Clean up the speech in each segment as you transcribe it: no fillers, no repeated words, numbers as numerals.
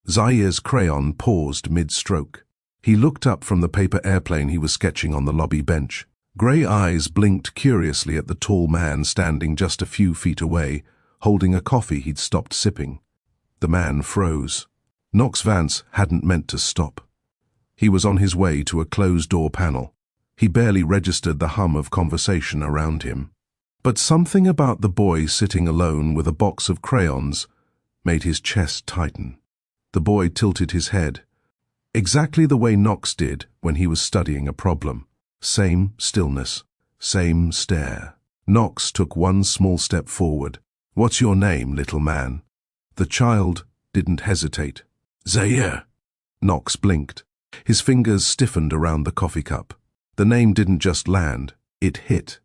Zaire's crayon paused mid-stroke. He looked up from the paper airplane he was sketching on the lobby bench. Grey eyes blinked curiously at the tall man standing just a few feet away, holding a coffee he'd stopped sipping. The man froze. Knox Vance hadn't meant to stop. He was on his way to a closed-door panel. He barely registered the hum of conversation around him. But something about the boy sitting alone with a box of crayons made his chest tighten. The boy tilted his head, exactly the way Knox did when he was studying a problem. Same stillness, same stare. Knox took one small step forward. "What's your name, little man?" The child didn't hesitate. "Zaire." Knox blinked. His fingers stiffened around the coffee cup. The name didn't just land, it hit.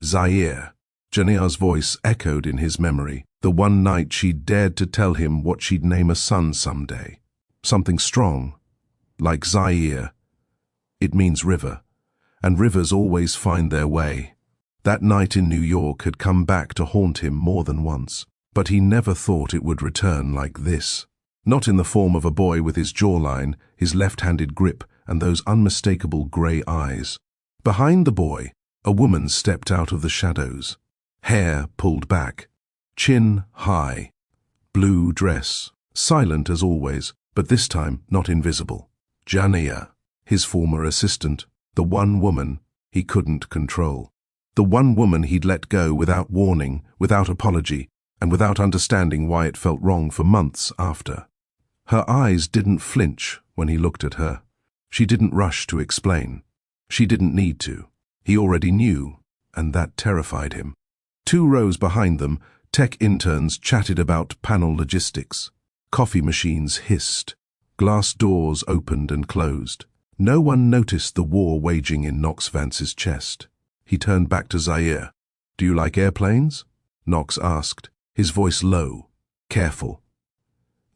Zaire. Jania's voice echoed in his memory. The one night she'd dared to tell him what she'd name a son someday. Something strong, like Zaire. It means river, and rivers always find their way. That night in New York had come back to haunt him more than once, but he never thought it would return like this. Not in the form of a boy with his jawline, his left-handed grip, and those unmistakable grey eyes. Behind the boy, a woman stepped out of the shadows. Hair pulled back, chin high, blue dress, silent as always, but this time not invisible. Jania, his former assistant, the one woman he couldn't control. The one woman he'd let go without warning, without apology, and without understanding why it felt wrong for months after. Her eyes didn't flinch when he looked at her. She didn't rush to explain. She didn't need to. He already knew, and that terrified him. 2 rows behind them, tech interns chatted about panel logistics. Coffee machines hissed. Glass doors opened and closed. No one noticed the war waging in Knox Vance's chest. He turned back to Zaire. "Do you like airplanes?" Knox asked, his voice low, careful.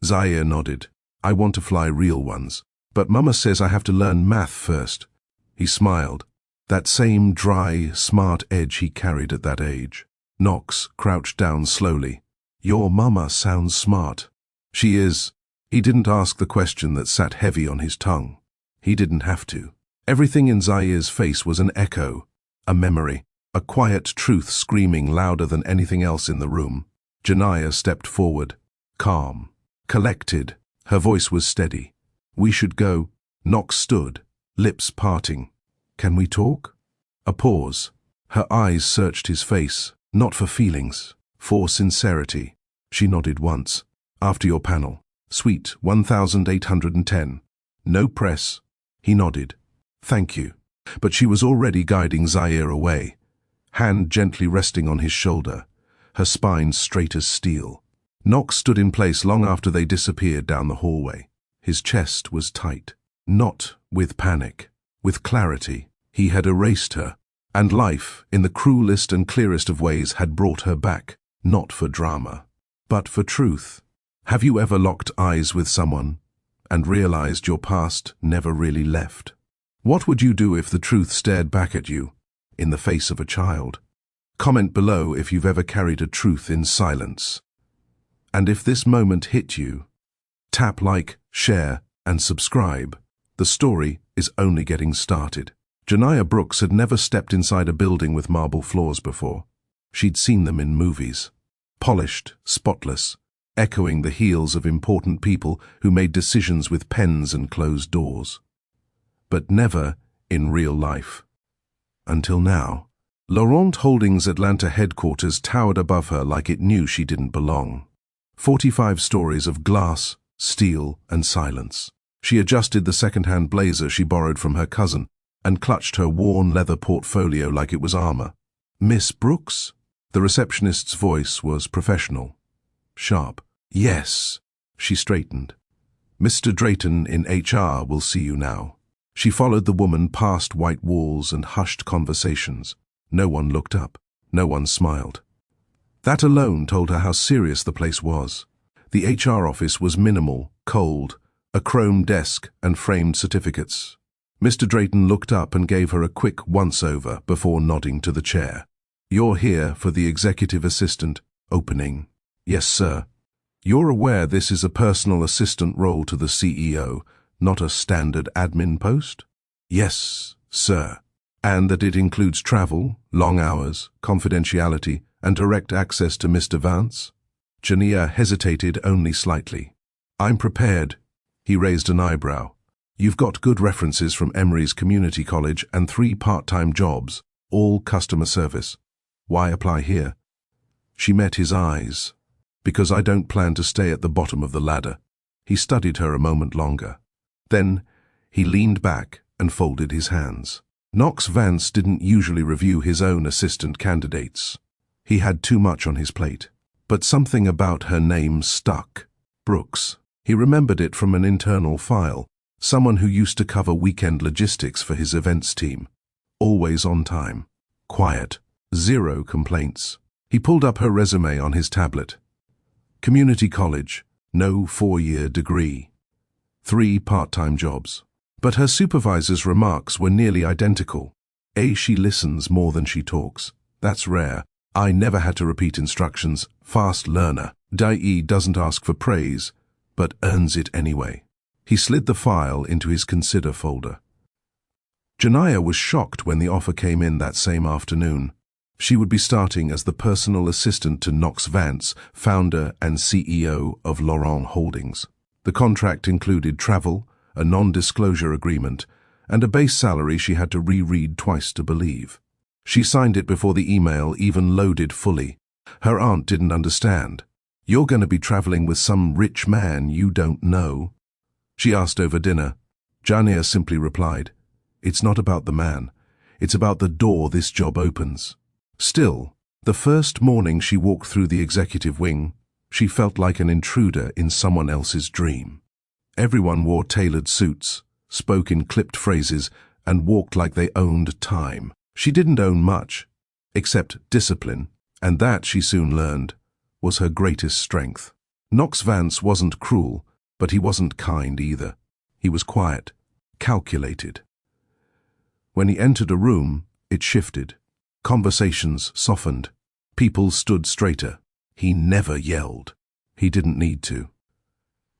Zaire nodded. "I want to fly real ones, but Mama says I have to learn math first." He smiled, that same dry, smart edge he carried at that age. Knox crouched down slowly. "Your mama sounds smart." "She is." He didn't ask the question that sat heavy on his tongue. He didn't have to. Everything in Zaire's face was an echo, a memory, a quiet truth screaming louder than anything else in the room. Jania stepped forward, calm, collected. Her voice was steady. "We should go." Knox stood, lips parting. "Can we talk?" A pause. Her eyes searched his face, not for feelings, for sincerity. She nodded once. "After your panel. Suite 1810. No press." He nodded. "Thank you." But she was already guiding Zaire away, hand gently resting on his shoulder, her spine straight as steel. Knox stood in place long after they disappeared down the hallway. His chest was tight. Not with panic, with clarity. He had erased her, and life, in the cruelest and clearest of ways, had brought her back, not for drama, but for truth. Have you ever locked eyes with someone and realized your past never really left? What would you do if the truth stared back at you, in the face of a child? Comment below if you've ever carried a truth in silence. And if this moment hit you, tap like, share, and subscribe. The story is only getting started. Jania Brooks had never stepped inside a building with marble floors before. She'd seen them in movies. Polished, spotless, echoing the heels of important people who made decisions with pens and closed doors. But never in real life. Until now. Laurent Holdings' Atlanta headquarters towered above her like it knew she didn't belong. 45 stories of glass, steel, and silence. She adjusted the second-hand blazer she borrowed from her cousin and clutched her worn leather portfolio like it was armor. "Miss Brooks?" The receptionist's voice was professional, sharp. "Yes." She straightened. "Mr. Drayton in HR will see you now." She followed the woman past white walls and hushed conversations. No one looked up. No one smiled. That alone told her how serious the place was. The HR office was minimal, cold, a chrome desk and framed certificates. Mr. Drayton looked up and gave her a quick once-over before nodding to the chair. "You're here for the executive assistant opening." "Yes, sir." You're aware this is a personal assistant role to the CEO, not a standard admin post? Yes, sir. And that it includes travel, long hours, confidentiality, and direct access to Mr. Vance? Jania hesitated only slightly. I'm prepared. He raised an eyebrow. You've got good references from Emory's community college and 3 part-time jobs, all customer service. Why apply here? She met his eyes. Because I don't plan to stay at the bottom of the ladder. He studied her a moment longer. Then he leaned back and folded his hands. Knox Vance didn't usually review his own assistant candidates. He had too much on his plate. But something about her name stuck. Brooks. He remembered it from an internal file. Someone who used to cover weekend logistics for his events team. Always on time. Quiet. 0 complaints. He pulled up her resume on his tablet. Community college. No 4-year degree. 3 part-time jobs. But her supervisor's remarks were nearly identical. She listens more than she talks. That's rare. I never had to repeat instructions. Fast learner. Dai doesn't ask for praise, but earns it anyway. He slid the file into his consider folder. Jania was shocked when the offer came in that same afternoon. She would be starting as the personal assistant to Knox Vance, founder and CEO of Laurent Holdings. The contract included travel, a non-disclosure agreement, and a base salary she had to reread twice to believe. She signed it before the email even loaded fully. Her aunt didn't understand. You're going to be traveling with some rich man you don't know? She asked over dinner. Jania simply replied, It's not about the man. It's about the door this job opens. Still, the first morning she walked through the executive wing, she felt like an intruder in someone else's dream. Everyone wore tailored suits, spoke in clipped phrases, and walked like they owned time. She didn't own much, except discipline, and that, she soon learned, was her greatest strength. Knox Vance wasn't cruel, but he wasn't kind either. He was quiet, calculated. When he entered a room, it shifted. Conversations softened. People stood straighter. He never yelled. He didn't need to.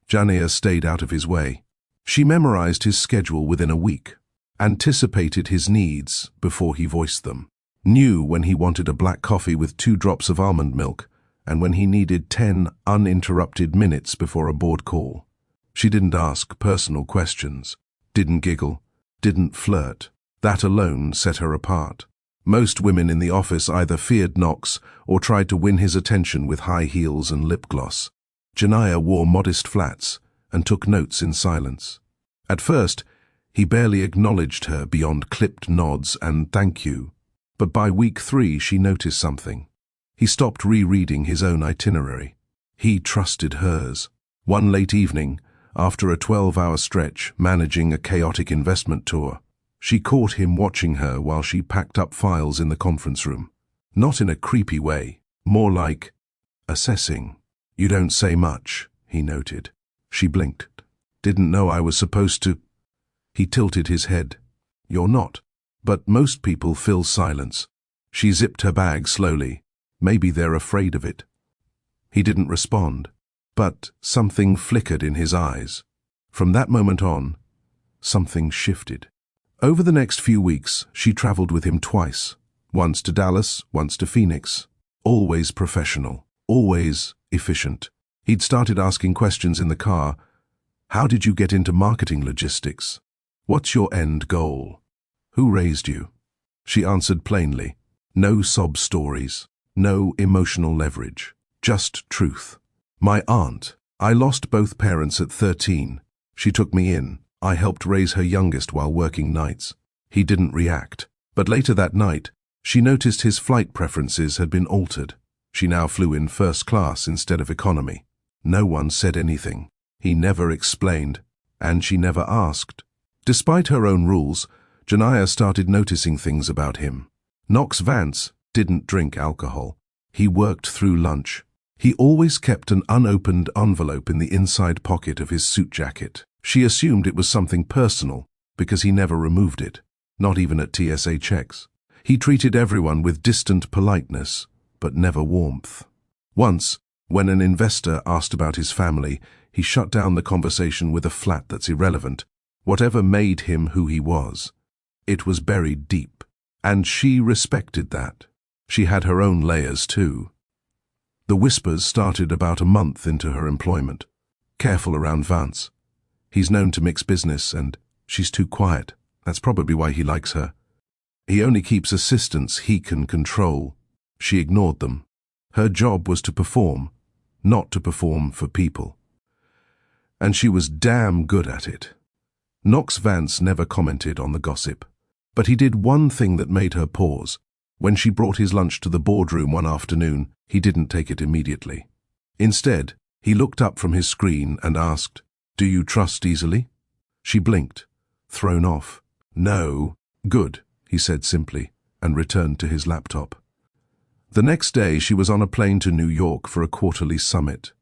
Jania stayed out of his way. She memorized his schedule within a week, anticipated his needs before he voiced them, knew when he wanted a black coffee with 2 drops of almond milk, and when he needed 10 uninterrupted minutes before a board call. She didn't ask personal questions, didn't giggle, didn't flirt. That alone set her apart. Most women in the office either feared Knox or tried to win his attention with high heels and lip gloss. Jania wore modest flats and took notes in silence. At first, he barely acknowledged her beyond clipped nods and thank you. But by week 3, she noticed something. He stopped rereading his own itinerary. He trusted hers. One late evening, after a 12-hour stretch managing a chaotic investment tour, she caught him watching her while she packed up files in the conference room. Not in a creepy way, more like assessing. You don't say much, he noted. She blinked. Didn't know I was supposed to. He tilted his head. You're not. But most people fill silence. She zipped her bag slowly. Maybe they're afraid of it. He didn't respond, but something flickered in his eyes. From that moment on, something shifted. Over the next few weeks, she traveled with him twice. Once to Dallas, once to Phoenix. Always professional, always efficient. He'd started asking questions in the car. How did you get into marketing logistics? What's your end goal? Who raised you? She answered plainly. No sob stories, no emotional leverage, just truth. My aunt. I lost both parents at 13. She took me in. I helped raise her youngest while working nights. He didn't react. But later that night, she noticed his flight preferences had been altered. She now flew in first class instead of economy. No one said anything. He never explained, and she never asked. Despite her own rules, Jania started noticing things about him. Knox Vance didn't drink alcohol. He worked through lunch. He always kept an unopened envelope in the inside pocket of his suit jacket. She assumed it was something personal because he never removed it, not even at TSA checks. He treated everyone with distant politeness, but never warmth. Once, When an investor asked about his family, he shut down the conversation with a flat that's irrelevant. Whatever made him who he was, it was buried deep. And she respected that. She had her own layers too. The whispers started about a month into her employment. Careful around Vance. He's known to mix business and she's too quiet. That's probably why he likes her. He only keeps assistants he can control. She ignored them. Her job was to perform, not to perform for people. And she was damn good at it. Knox Vance never commented on the gossip, but he did one thing that made her pause. When she brought his lunch to the boardroom one afternoon, he didn't take it immediately. Instead, he looked up from his screen and asked, "Do you trust easily?" She blinked, thrown off. "No." "Good," he said simply, and returned to his laptop. The next day, she was on a plane to New York for a quarterly summit.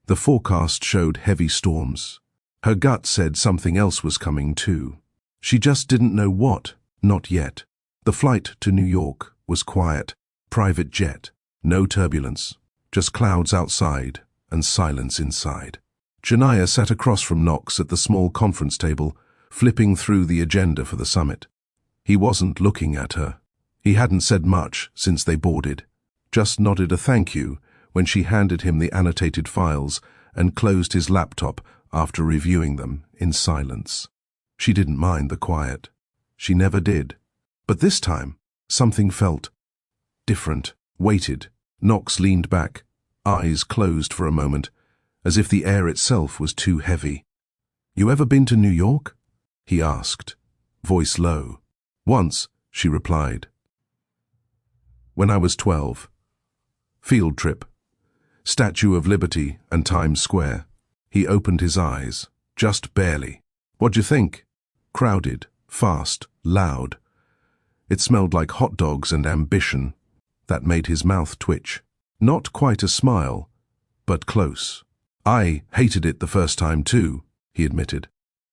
The forecast showed heavy storms. Her gut said something else was coming too. She just didn't know what, not yet. The flight to New York was quiet, private jet, no turbulence, just clouds outside and silence inside. Janiyah sat across from Knox at the small conference table, flipping through the agenda for the summit. He wasn't looking at her. He hadn't said much since they boarded, just nodded a thank you when she handed him the annotated files and closed his laptop after reviewing them in silence. She didn't mind the quiet. She never did. But this time, something felt different, weighted. Knox leaned back, eyes closed for a moment, as if the air itself was too heavy. "You ever been to New York?" he asked, voice low. "Once," she replied. "When I was 12. Field trip. Statue of Liberty and Times Square." He opened his eyes, just barely. "What'd you think?" "Crowded, fast, loud." It smelled like hot dogs and ambition. That made his mouth twitch. Not quite a smile, but close. "I hated it the first time too," he admitted.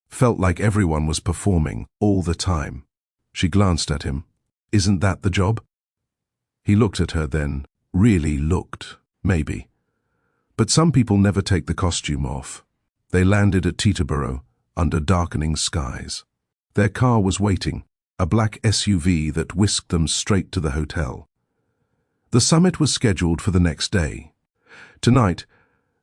"Felt like everyone was performing all the time." She glanced at him. "Isn't that the job?" He looked at her then, really looked, maybe. But some people never take the costume off. They landed at Teterboro, under darkening skies. Their car was waiting, a black SUV that whisked them straight to the hotel. The summit was scheduled for the next day. Tonight,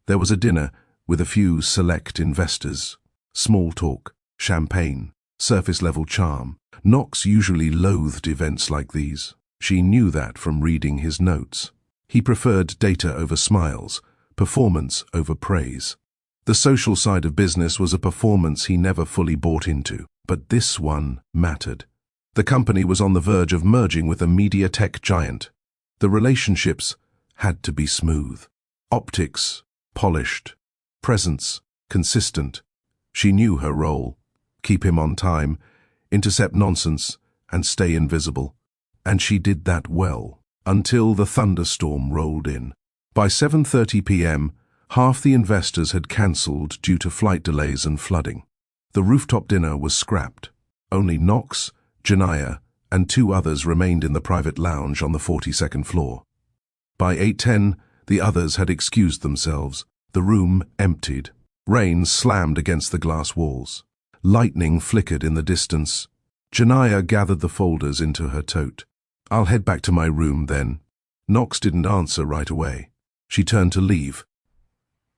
there was a dinner with a few select investors. Small talk, champagne, surface-level charm. Knox usually loathed events like these. She knew that from reading his notes. He preferred data over smiles, performance over praise. The social side of business was a performance he never fully bought into, but this one mattered. The company was on the verge of merging with a media tech giant. The relationships had to be smooth. Optics, polished. Presence, consistent. She knew her role. Keep him on time, intercept nonsense, and stay invisible. And she did that well, until the thunderstorm rolled in. By 7:30 p.m., half the investors had cancelled due to flight delays and flooding. The rooftop dinner was scrapped. Only Knox, Janiyah, and 2 others remained in the private lounge on the 42nd floor. By 8:10, the others had excused themselves. The room emptied. Rain slammed against the glass walls. Lightning flickered in the distance. Janiyah gathered the folders into her tote. "I'll head back to my room then." Knox didn't answer right away. She turned to leave.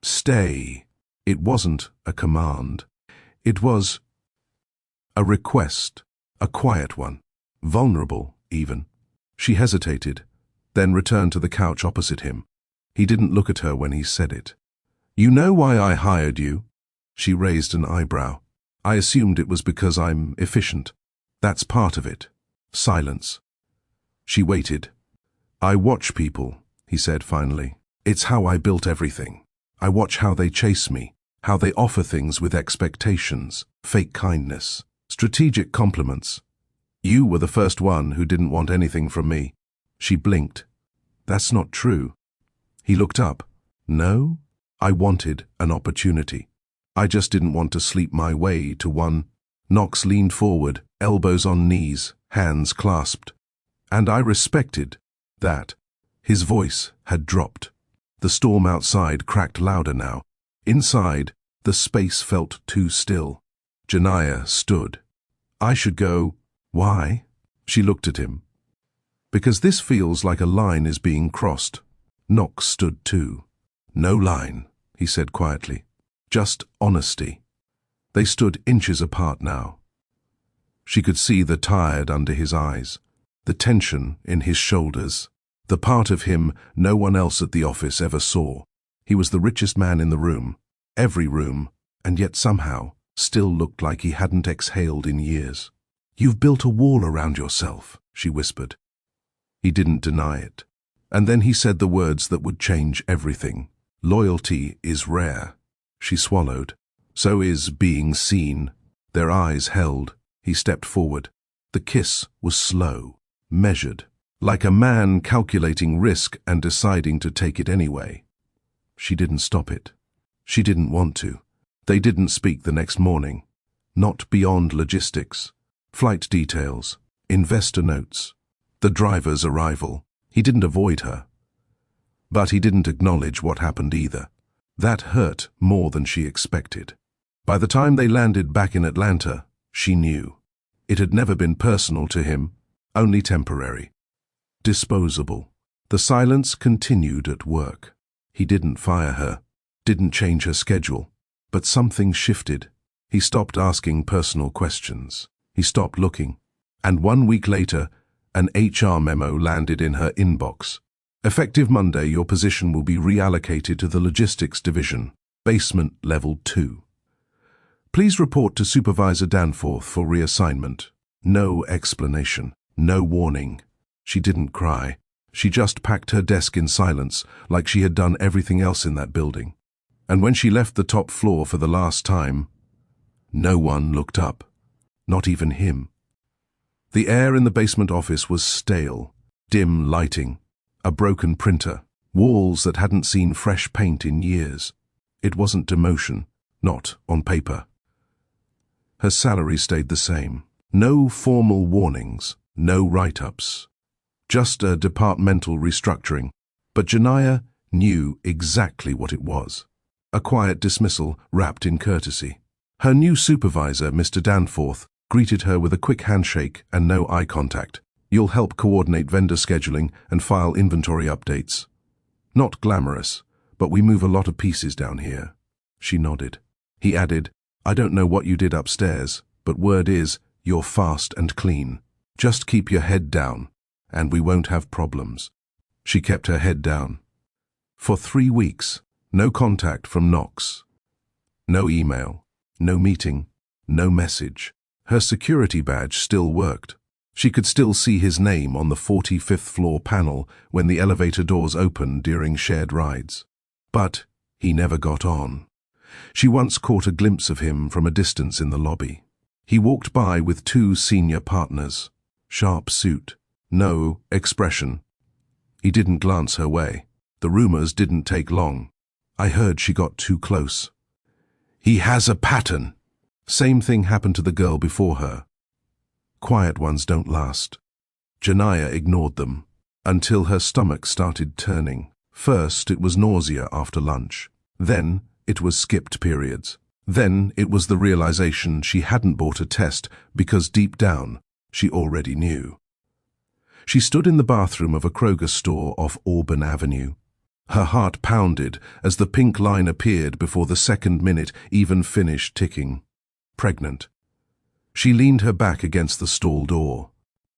"Stay." It wasn't a command. It was a request, a quiet one, vulnerable even. She hesitated, then returned to the couch opposite him. He didn't look at her when he said it. "You know why I hired you?" She raised an eyebrow. "I assumed it was because I'm efficient." "That's part of it." Silence. She waited. "I watch people," he said finally. "It's how I built everything. I watch how they chase me, how they offer things with expectations, fake kindness, strategic compliments. You were the first one who didn't want anything from me." She blinked. "That's not true." He looked up. "No? I wanted an opportunity. I just didn't want to sleep my way to one." Knox leaned forward, elbows on knees, hands clasped. "And I respected that." His voice had dropped. The storm outside cracked louder now. Inside, the space felt too still. Janaya stood. I should go. Why? She looked at him. Because this feels like a line is being crossed. Knox stood too. No line, he said quietly. Just honesty. They stood inches apart now. She could see the tired under his eyes, the tension in his shoulders, the part of him no one else at the office ever saw. He was the richest man in the room, every room, and yet somehow still looked like he hadn't exhaled in years. You've built a wall around yourself, she whispered. He didn't deny it. And then he said the words that would change everything. Loyalty is rare. She swallowed. So is being seen. Their eyes held. He stepped forward. The kiss was slow, measured, like a man calculating risk and deciding to take it anyway. She didn't stop it. She didn't want to. They didn't speak the next morning. Not beyond logistics. Flight details, investor notes, the driver's arrival. He didn't avoid her. But he didn't acknowledge what happened either. That hurt more than she expected. By the time they landed back in Atlanta, she knew. It had never been personal to him, only temporary. Disposable. The silence continued at work. He didn't fire her, didn't change her schedule, but something shifted. He stopped asking personal questions. He stopped looking. And 1 week later, an HR memo landed in her inbox. Effective Monday, your position will be reallocated to the logistics division, basement level 2. Please report to Supervisor Danforth for reassignment. No explanation, no warning. She didn't cry. She just packed her desk in silence, like she had done everything else in that building. And when she left the top floor for the last time, no one looked up. Not even him. The air in the basement office was stale, dim lighting, a broken printer, walls that hadn't seen fresh paint in years. It wasn't demotion, not on paper. Her salary stayed the same. No formal warnings, no write-ups. Just a departmental restructuring. But Janaya knew exactly what it was. A quiet dismissal wrapped in courtesy. Her new supervisor, Mr. Danforth, greeted her with a quick handshake and no eye contact. You'll help coordinate vendor scheduling and file inventory updates. Not glamorous, but we move a lot of pieces down here. She nodded. He added, I don't know what you did upstairs, but word is, you're fast and clean. Just keep your head down, and we won't have problems. She kept her head down. For 3 weeks, no contact from Knox. No email, no meeting, no message. Her security badge still worked. She could still see his name on the 45th floor panel when the elevator doors opened during shared rides. But he never got on. She once caught a glimpse of him from a distance in the lobby. He walked by with 2 senior partners. Sharp suit, no expression. He didn't glance her way. The rumors didn't take long. I heard she got too close. He has a pattern. Same thing happened to the girl before her. Quiet ones don't last. Janaya ignored them, until her stomach started turning. First, it was nausea after lunch. Then, it was skipped periods. Then, it was the realization she hadn't bought a test because deep down, she already knew. She stood in the bathroom of a Kroger store off Auburn Avenue. Her heart pounded as the pink line appeared before the second minute even finished ticking. Pregnant. She leaned her back against the stall door.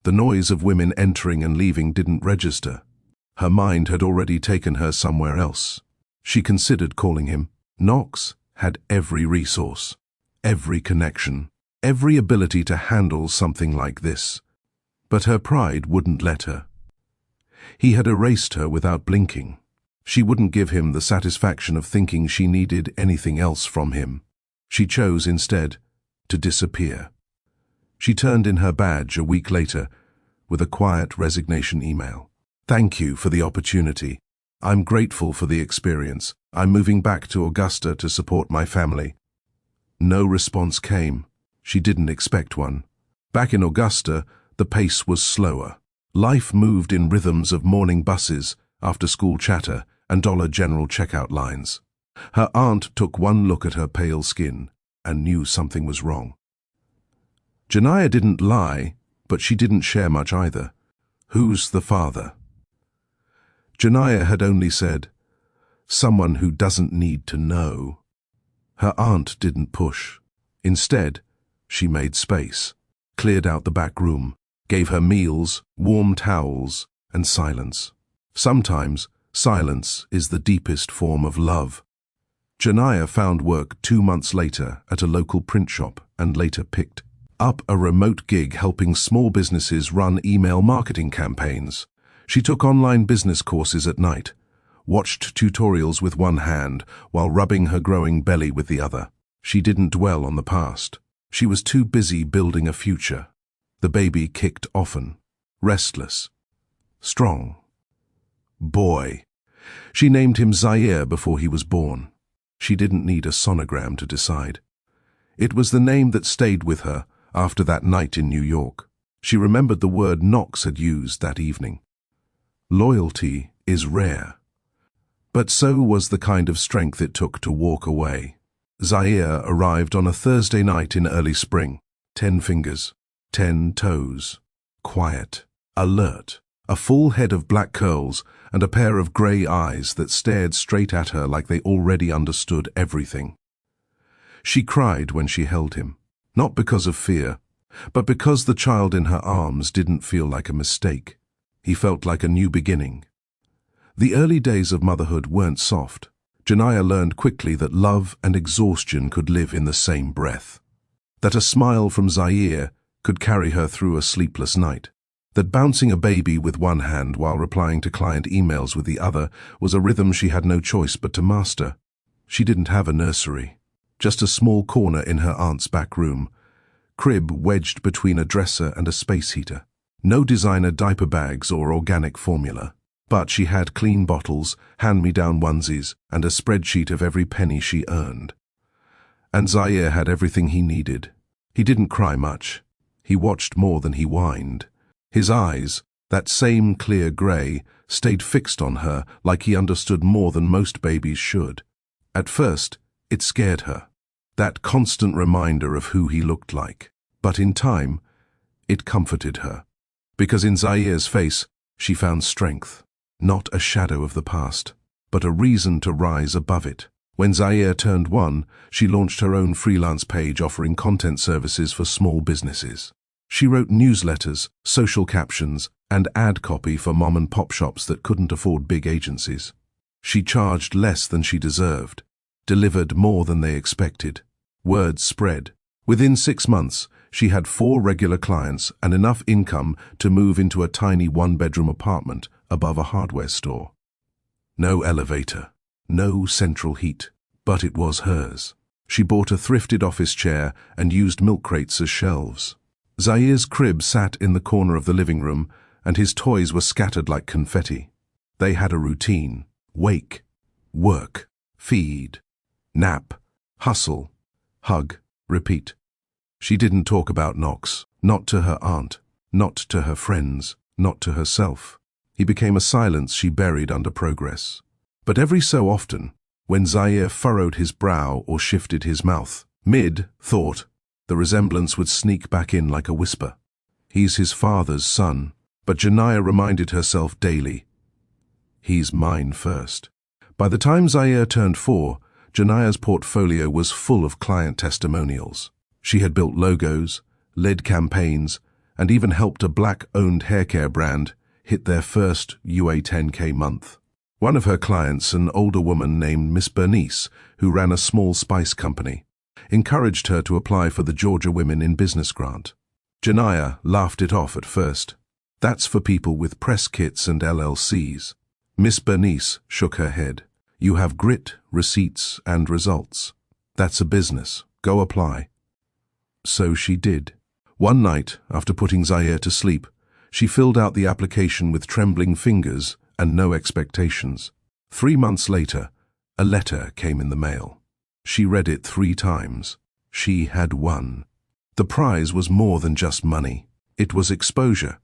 The noise of women entering and leaving didn't register. Her mind had already taken her somewhere else. She considered calling him. Knox had every resource, every connection, every ability to handle something like this. But her pride wouldn't let her. He had erased her without blinking. She wouldn't give him the satisfaction of thinking she needed anything else from him. She chose instead to disappear. She turned in her badge a week later with a quiet resignation email. Thank you for the opportunity. I'm grateful for the experience. I'm moving back to Augusta to support my family. No response came. She didn't expect one. Back in Augusta, the pace was slower. Life moved in rhythms of morning buses, after-school chatter, and Dollar General checkout lines. Her aunt took one look at her pale skin and knew something was wrong. Janiyah didn't lie, but she didn't share much either. "Who's the father?" Janiyah had only said, "Someone who doesn't need to know." Her aunt didn't push. Instead, she made space, cleared out the back room, gave her meals, warm towels, and silence. Sometimes, silence is the deepest form of love. Janiyah found work 2 months later at a local print shop and later picked up a remote gig helping small businesses run email marketing campaigns. She took online business courses at night, watched tutorials with one hand while rubbing her growing belly with the other. She didn't dwell on the past. She was too busy building a future. The baby kicked often, restless, strong. Boy. She named him Zaire before he was born. She didn't need a sonogram to decide. It was the name that stayed with her after that night in New York. She remembered the word Knox had used that evening. Loyalty is rare. But so was the kind of strength it took to walk away. Zaire arrived on a Thursday night in early spring. 10 fingers, 10 toes. Quiet, alert, a full head of black curls, and a pair of grey eyes that stared straight at her like they already understood everything. She cried when she held him, not because of fear, but because the child in her arms didn't feel like a mistake. He felt like a new beginning. The early days of motherhood weren't soft. Janiyah learned quickly that love and exhaustion could live in the same breath. That a smile from Zaire could carry her through a sleepless night. That bouncing a baby with one hand while replying to client emails with the other was a rhythm she had no choice but to master. She didn't have a nursery, just a small corner in her aunt's back room, crib wedged between a dresser and a space heater. No designer diaper bags or organic formula. But she had clean bottles, hand-me-down onesies, and a spreadsheet of every penny she earned. And Zaire had everything he needed. He didn't cry much. He watched more than he whined. His eyes, that same clear grey, stayed fixed on her like he understood more than most babies should. At first, it scared her, that constant reminder of who he looked like. But in time, it comforted her. Because in Zaire's face, she found strength. Not a shadow of the past, but a reason to rise above it. When Zaire turned 1, she launched her own freelance page offering content services for small businesses. She wrote newsletters, social captions, and ad copy for mom-and-pop shops that couldn't afford big agencies. She charged less than she deserved, delivered more than they expected. Word spread. Within 6 months, she had 4 regular clients and enough income to move into a tiny 1-bedroom apartment above a hardware store. No elevator, no central heat, but it was hers. She bought a thrifted office chair and used milk crates as shelves. Zaire's crib sat in the corner of the living room, and his toys were scattered like confetti. They had a routine: wake, work, feed, nap, hustle, hug, repeat. She didn't talk about Knox, not to her aunt, not to her friends, not to herself. He became a silence she buried under progress. But every so often, when Zaire furrowed his brow or shifted his mouth, mid-thought, the resemblance would sneak back in like a whisper. He's his father's son, but Janiyah reminded herself daily, he's mine first. By the time Zaire turned 4, Janiyah's portfolio was full of client testimonials. She had built logos, led campaigns, and even helped a Black-owned haircare brand hit their first UA 10K month. One of her clients, an older woman named Miss Bernice, who ran a small spice company, encouraged her to apply for the Georgia Women in Business grant. Janiyah laughed it off at first. That's for people with press kits and LLCs. Miss Bernice shook her head. You have grit, receipts, and results. That's a business. Go apply. So she did. One night, after putting Zaire to sleep, she filled out the application with trembling fingers and no expectations. 3 months later, a letter came in the mail. She read it 3 times. She had won. The prize was more than just money. It was exposure.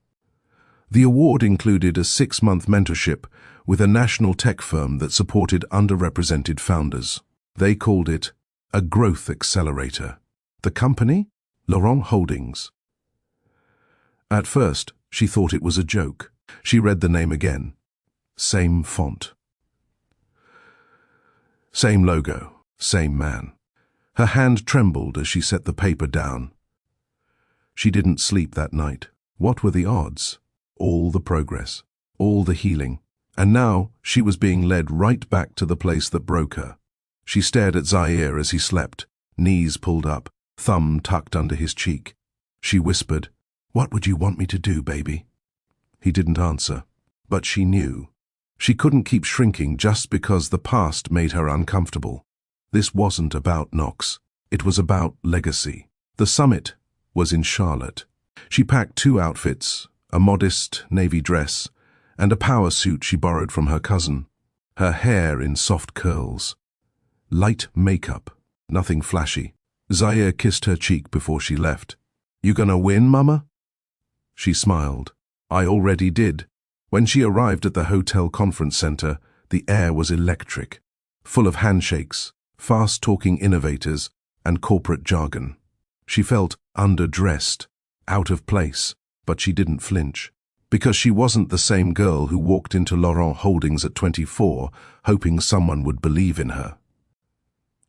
The award included a 6-month mentorship with a national tech firm that supported underrepresented founders. They called it a growth accelerator. The company? Laurent Holdings. At first, she thought it was a joke. She read the name again. Same font. Same logo. Same man. Her hand trembled as she set the paper down. She didn't sleep that night. What were the odds? All the progress. All the healing. And now she was being led right back to the place that broke her. She stared at Zaire as he slept, knees pulled up, thumb tucked under his cheek. She whispered, "What would you want me to do, baby?" He didn't answer, but she knew. She couldn't keep shrinking just because the past made her uncomfortable. This wasn't about Knox. It was about legacy. The summit was in Charlotte. She packed 2 outfits, a modest navy dress, and a power suit she borrowed from her cousin, her hair in soft curls. Light makeup, nothing flashy. Zaire kissed her cheek before she left. "You gonna win, Mama?" She smiled. "I already did." When she arrived at the hotel conference center, the air was electric, full of handshakes, fast-talking innovators, and corporate jargon. She felt underdressed, out of place, but she didn't flinch, because she wasn't the same girl who walked into Laurent Holdings at 24, hoping someone would believe in her.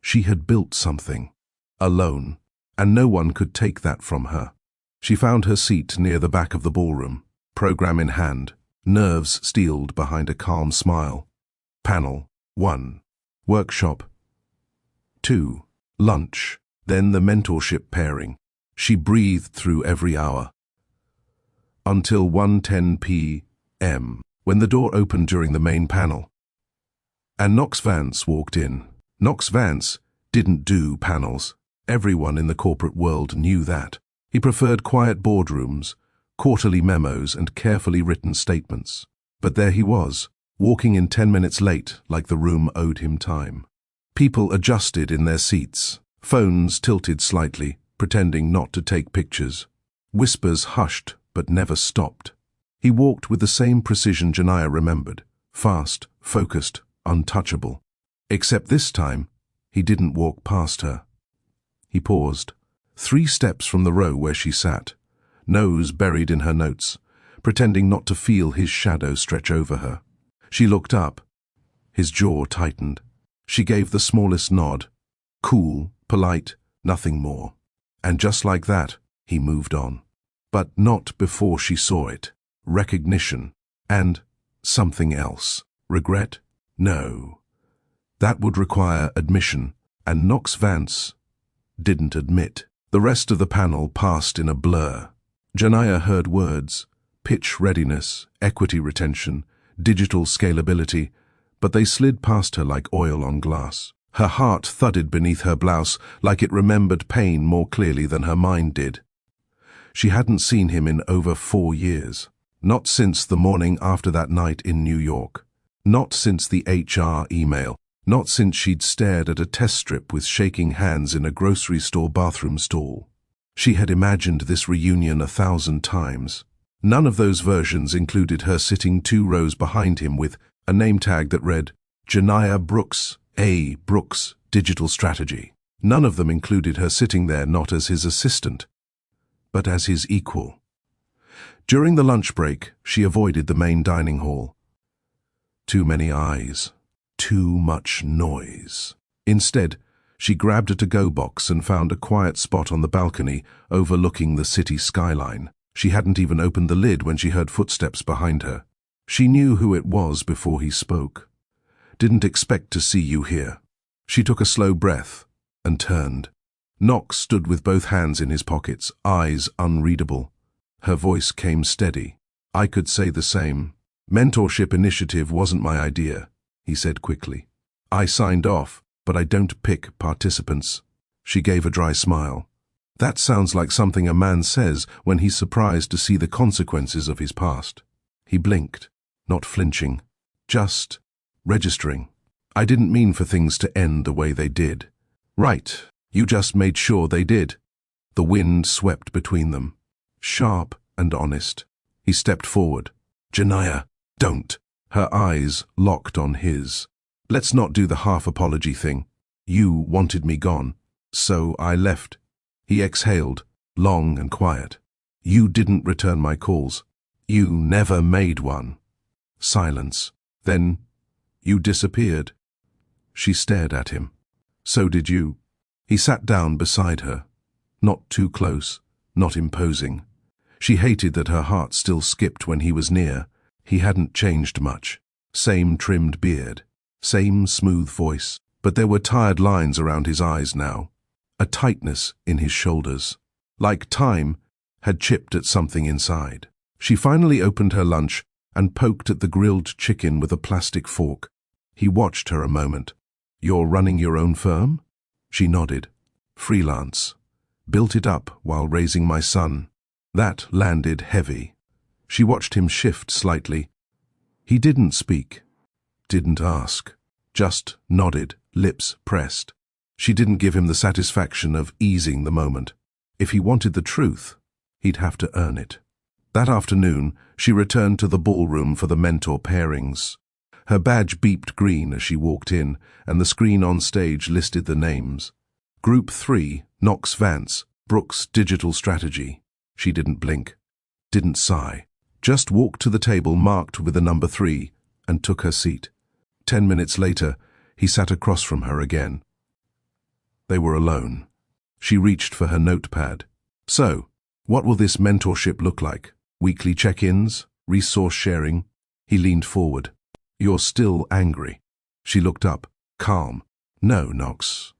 She had built something, alone, and no one could take that from her. She found her seat near the back of the ballroom, program in hand, nerves steeled behind a calm smile. Panel 1. Workshop 2. Lunch, then the mentorship pairing. She breathed through every hour. Until 1:10 p.m., when the door opened during the main panel. And Knox Vance walked in. Knox Vance didn't do panels. Everyone in the corporate world knew that. He preferred quiet boardrooms, quarterly memos, and carefully written statements. But there he was, walking in 10 minutes late like the room owed him time. People adjusted in their seats, phones tilted slightly, pretending not to take pictures. Whispers hushed but never stopped. He walked with the same precision Janaya remembered, fast, focused, untouchable. Except this time, he didn't walk past her. He paused, 3 steps from the row where she sat, nose buried in her notes, pretending not to feel his shadow stretch over her. She looked up. His jaw tightened. She gave the smallest nod. Cool, polite, nothing more. And just like that, he moved on. But not before she saw it. Recognition. And something else. Regret? No. That would require admission, and Knox Vance didn't admit. The rest of the panel passed in a blur. Janaya heard words, pitch readiness, equity retention, digital scalability, but they slid past her like oil on glass. Her heart thudded beneath her blouse like it remembered pain more clearly than her mind did. She hadn't seen him in over 4 years. Not since the morning after that night in New York. Not since the HR email. Not since she'd stared at a test strip with shaking hands in a grocery store bathroom stall. She had imagined this reunion 1,000 times. None of those versions included her sitting 2 rows behind him with a name tag that read, Janaya Brooks, A. Brooks, Digital Strategy. None of them included her sitting there not as his assistant, but as his equal. During the lunch break, she avoided the main dining hall. Too many eyes. Too much noise. Instead, she grabbed a to-go box and found a quiet spot on the balcony overlooking the city skyline. She hadn't even opened the lid when she heard footsteps behind her. She knew who it was before he spoke. Didn't expect to see you here. She took a slow breath and turned. Knox stood with both hands in his pockets, eyes unreadable. Her voice came steady. I could say the same. Mentorship initiative wasn't my idea, he said quickly. I signed off, but I don't pick participants. She gave a dry smile. That sounds like something a man says when he's surprised to see the consequences of his past. He blinked, not flinching, just registering. I didn't mean for things to end the way they did. Right, you just made sure they did. The wind swept between them, sharp and honest. He stepped forward, Janaya, don't. Her eyes locked on his. Let's not do the half-apology thing. You wanted me gone, so I left. He exhaled, long and quiet. You didn't return my calls. You never made one. Silence. Then you disappeared. She stared at him. So did you. He sat down beside her. Not too close, not imposing. She hated that her heart still skipped when he was near. He hadn't changed much. Same trimmed beard, same smooth voice, but there were tired lines around his eyes now, a tightness in his shoulders. Like time had chipped at something inside. She finally opened her lunch and poked at the grilled chicken with a plastic fork. He watched her a moment. You're running your own firm? She nodded. Freelance. Built it up while raising my son. That landed heavy. She watched him shift slightly. He didn't speak, didn't ask, just nodded, lips pressed. She didn't give him the satisfaction of easing the moment. If he wanted the truth, he'd have to earn it. That afternoon, she returned to the ballroom for the mentor pairings. Her badge beeped green as she walked in, and the screen on stage listed the names. Group 3, Knox Vance, Brooks Digital Strategy. She didn't blink, didn't sigh, just walked to the table marked with the number 3 and took her seat. 10 minutes later, he sat across from her again. They were alone. She reached for her notepad. So, what will this mentorship look like? Weekly check-ins? Resource sharing? He leaned forward. You're still angry. She looked up, calm. No, Knox.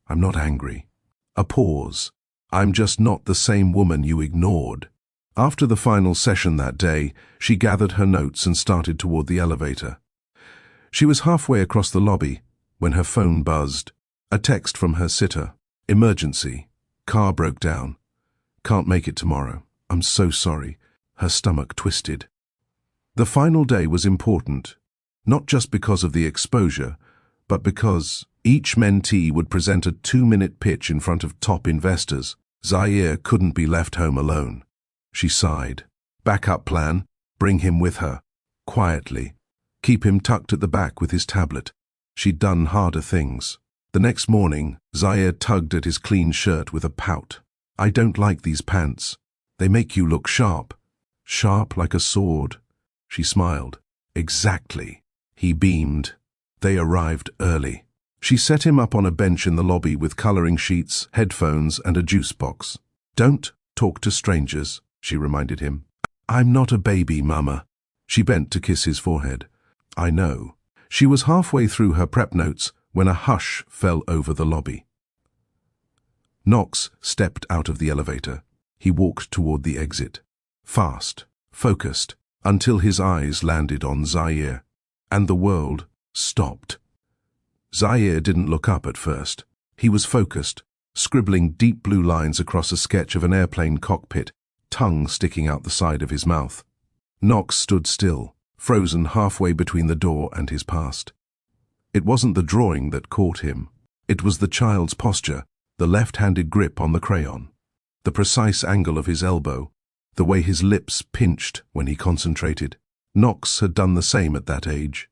I'm not angry. A pause. I'm just not the same woman you ignored. After the final session that day, she gathered her notes and started toward the elevator. She was halfway across the lobby when her phone buzzed. A text from her sitter. Emergency. Car broke down. Can't make it tomorrow. I'm so sorry. Her stomach twisted. The final day was important, not just because of the exposure, but because each mentee would present a 2-minute pitch in front of top investors. Zaire couldn't be left home alone. She sighed. Backup plan, bring him with her. Quietly. Keep him tucked at the back with his tablet. She'd done harder things. The next morning, Zaire tugged at his clean shirt with a pout. I don't like these pants. They make you look sharp. Sharp like a sword. She smiled. Exactly. He beamed. They arrived early. She set him up on a bench in the lobby with coloring sheets, headphones, and a juice box. Don't talk to strangers, she reminded him. I'm not a baby, Mama. She bent to kiss his forehead. I know. She was halfway through her prep notes when a hush fell over the lobby. Knox stepped out of the elevator. He walked toward the exit. Fast, focused, until his eyes landed on Zaire. And the world stopped. Zaire didn't look up at first. He was focused, scribbling deep blue lines across a sketch of an airplane cockpit, tongue sticking out the side of his mouth. Knox stood still, frozen halfway between the door and his past. It wasn't the drawing that caught him. It was the child's posture, the left-handed grip on the crayon, the precise angle of his elbow, the way his lips pinched when he concentrated. Knox had done the same at that age.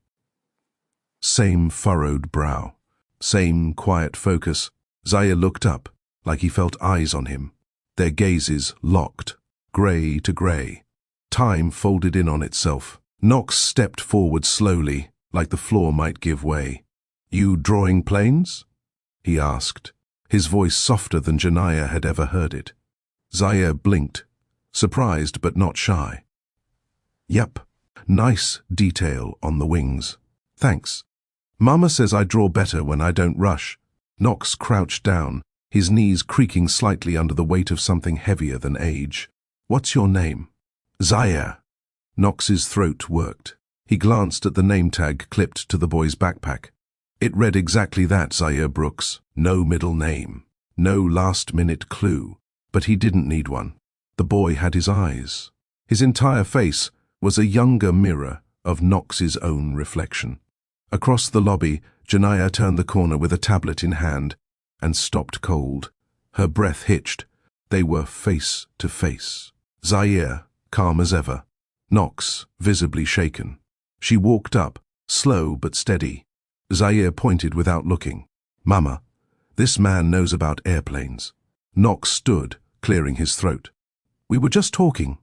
Same furrowed brow, same quiet focus. Zaire looked up, like he felt eyes on him. Their gazes locked, grey to grey. Time folded in on itself. Knox stepped forward slowly, like the floor might give way. You drawing planes? He asked, his voice softer than Janaya had ever heard it. Zaire blinked, surprised but not shy. Yep, nice detail on the wings. Thanks. Mama says I draw better when I don't rush. Knox crouched down, his knees creaking slightly under the weight of something heavier than age. What's your name? Zaire. Knox's throat worked. He glanced at the name tag clipped to the boy's backpack. It read exactly that, Zaire Brooks. No middle name. No last-minute clue. But he didn't need one. The boy had his eyes. His entire face was a younger mirror of Knox's own reflection. Across the lobby, Janaya turned the corner with a tablet in hand and stopped cold. Her breath hitched. They were face to face. Zaire, calm as ever. Knox, visibly shaken. She walked up, slow but steady. Zaire pointed without looking. "Mama, this man knows about airplanes." Knox stood, clearing his throat. "We were just talking."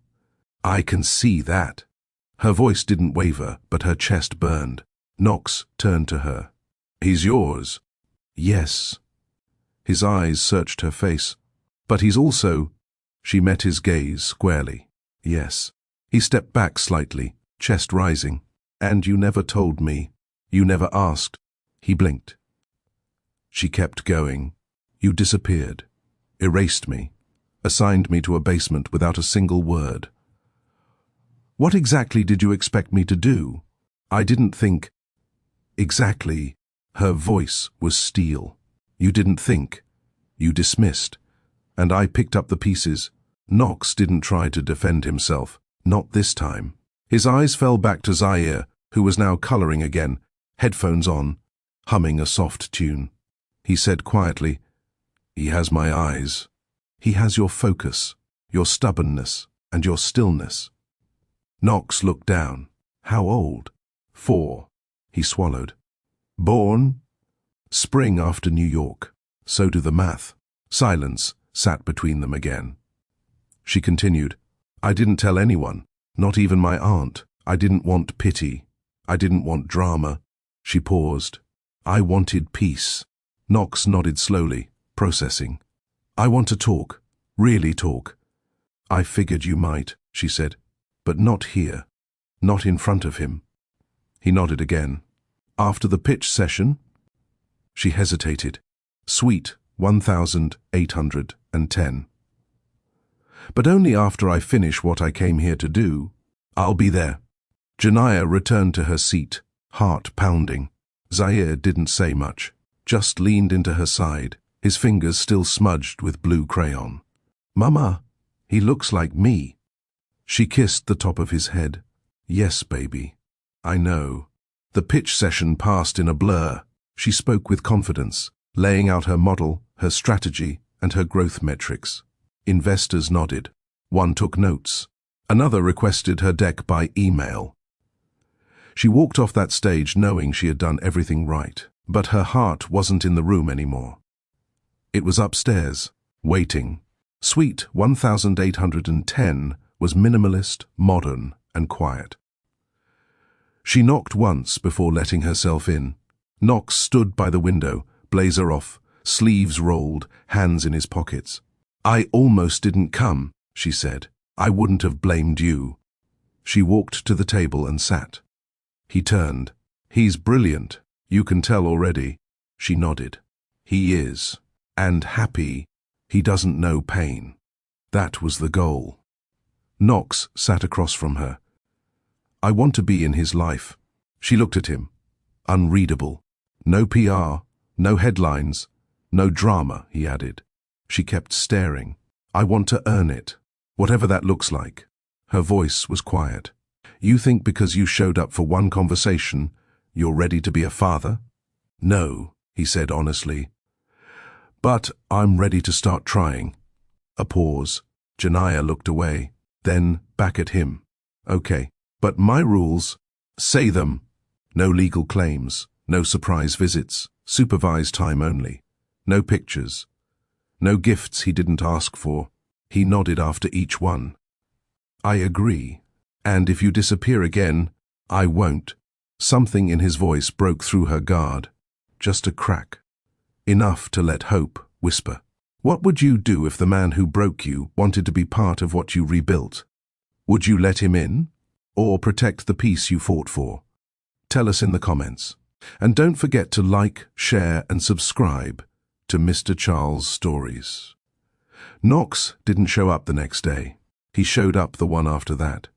"I can see that." Her voice didn't waver, but her chest burned. Knox turned to her. "He's yours." "Yes." His eyes searched her face. "But he's also—" She met his gaze squarely. "Yes." He stepped back slightly, chest rising. "And you never told me. You never asked." He blinked. She kept going. "You disappeared. Erased me. Assigned me to a basement without a single word. What exactly did you expect me to do? I didn't think—" "Exactly." Her voice was steel. "You didn't think. You dismissed. And I picked up the pieces." Knox didn't try to defend himself. Not this time. His eyes fell back to Zaire, who was now coloring again, headphones on, humming a soft tune. He said quietly, "He has my eyes. He has your focus, your stubbornness, and your stillness." Knox looked down. "How old?" "4. He swallowed. "Born?" "Spring after New York. So do the math." Silence sat between them again. She continued, "I didn't tell anyone, not even my aunt. I didn't want pity. I didn't want drama." She paused. "I wanted peace." Knox nodded slowly, processing. "I want to talk, really talk." "I figured you might," she said, "but not here, not in front of him." He nodded again. "After the pitch session?" She hesitated. "Suite 1810. But only after I finish what I came here to do. I'll be there." Janiyah returned to her seat, heart pounding. Zaire didn't say much, just leaned into her side, his fingers still smudged with blue crayon. "Mama, he looks like me." She kissed the top of his head. "Yes, baby. I know." The pitch session passed in a blur. She spoke with confidence, laying out her model, her strategy, and her growth metrics. Investors nodded. One took notes. Another requested her deck by email. She walked off that stage knowing she had done everything right, but her heart wasn't in the room anymore. It was upstairs, waiting. Suite 1810 was minimalist, modern, and quiet. She knocked once before letting herself in. Knox stood by the window, blazer off, sleeves rolled, hands in his pockets. "I almost didn't come," she said. "I wouldn't have blamed you." She walked to the table and sat. He turned. "He's brilliant. You can tell already." She nodded. "He is. And happy. He doesn't know pain." That was the goal. Knox sat across from her. "I want to be in his life." She looked at him. Unreadable. "No PR, no headlines, no drama," he added. She kept staring. "I want to earn it, whatever that looks like." Her voice was quiet. "You think because you showed up for one conversation, you're ready to be a father?" "No," he said honestly. "But I'm ready to start trying." A pause. Janiyah looked away, then back at him. "Okay, but my rules—" "Say them." "No legal claims, no surprise visits, supervised time only, no pictures, no gifts he didn't ask for." He nodded after each one. "I agree. And if you disappear again, I won't." Something in his voice broke through her guard. Just a crack. Enough to let hope whisper. "What would you do if the man who broke you wanted to be part of what you rebuilt? Would you let him in? Or protect the peace you fought for? Tell us in the comments. And don't forget to like, share, and subscribe to Mr. Charles Stories. Knox didn't show up the next day. He showed up the one after that.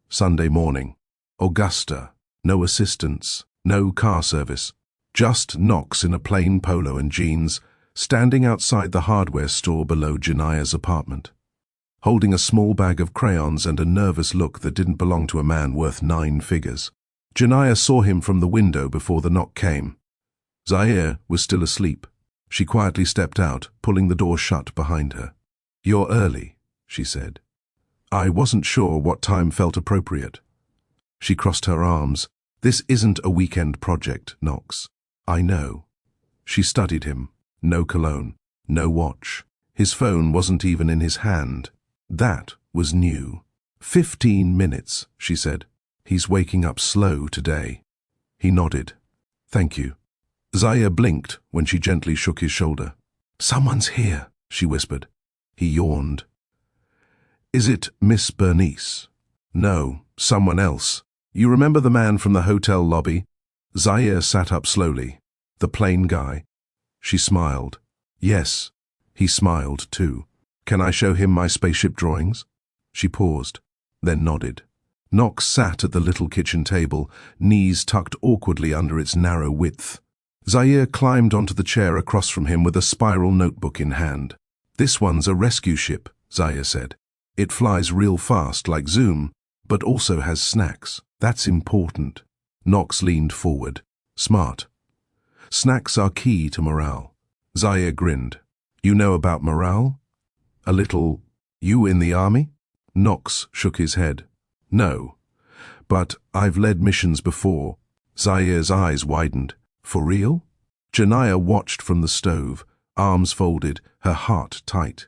Sunday morning. Augusta. No assistants, no car service. Just Knox in a plain polo and jeans, standing outside the hardware store below Janiyah's apartment, holding a small bag of crayons and a nervous look that didn't belong to a man worth 9 figures. Janiyah saw him from the window before the knock came. Zaire was still asleep. She quietly stepped out, pulling the door shut behind her. "You're early," she said. I wasn't sure what time felt appropriate. She crossed her arms. This isn't a weekend project, Knox. I know. She studied him. No cologne. No watch. His phone wasn't even in his hand. That was new. 15 minutes, she said. He's waking up slow today. He nodded. Thank you. Zaire blinked when she gently shook his shoulder. Someone's here, she whispered. He yawned. Is it Miss Bernice? No, someone else. You remember the man from the hotel lobby? Zaire sat up slowly. The plain guy. She smiled. Yes. He smiled too. Can I show him my spaceship drawings? She paused, then nodded. Knox sat at the little kitchen table, knees tucked awkwardly under its narrow width. Zaire climbed onto the chair across from him with a spiral notebook in hand. This one's a rescue ship, Zaire said. It flies real fast like Zoom, but also has snacks. That's important. Knox leaned forward. Smart. Snacks are key to morale. Zaire grinned. You know about morale? A little. You in the army? Knox shook his head. No. But I've led missions before. Zaire's eyes widened. For real? Janiyah watched from the stove, arms folded, her heart tight.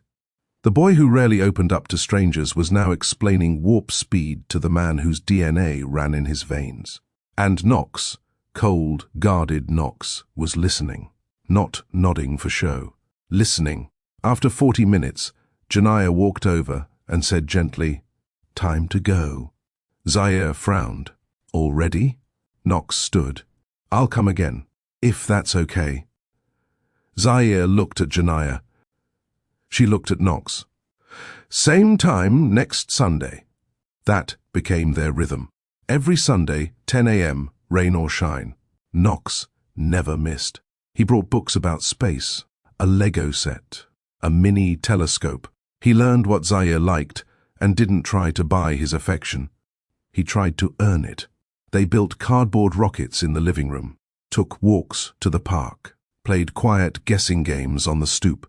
The boy who rarely opened up to strangers was now explaining warp speed to the man whose DNA ran in his veins. And Knox, cold, guarded Knox, was listening, not nodding for show. Listening. After 40 minutes, Janiyah walked over and said gently, Time to go. Zaire frowned. Already? Knox stood. I'll come again, if that's okay. Zaire looked at Janiyah. She looked at Knox. Same time next Sunday. That became their rhythm. Every Sunday, 10 a.m., rain or shine. Knox never missed. He brought books about space, a Lego set, a mini telescope. He learned what Zaire liked and didn't try to buy his affection. He tried to earn it. They built cardboard rockets in the living room, took walks to the park, played quiet guessing games on the stoop.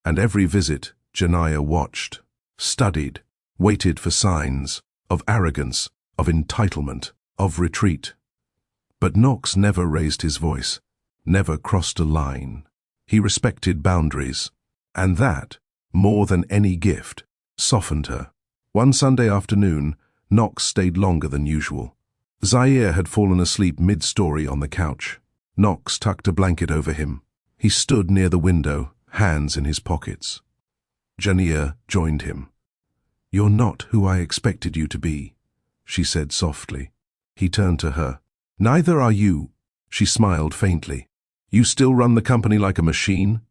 And every visit, Janiyah watched, studied, waited for signs of arrogance, of entitlement, of retreat. But Knox never raised his voice, never crossed a line. He respected boundaries, and that, more than any gift, softened her. One Sunday afternoon, Knox stayed longer than usual. Zaire had fallen asleep mid-story on the couch. Knox tucked a blanket over him. He stood near the window, hands in his pockets. Janiyah joined him. You're not who I expected you to be, she said softly. He turned to her. Neither are you. She smiled faintly. You still run the company like a machine?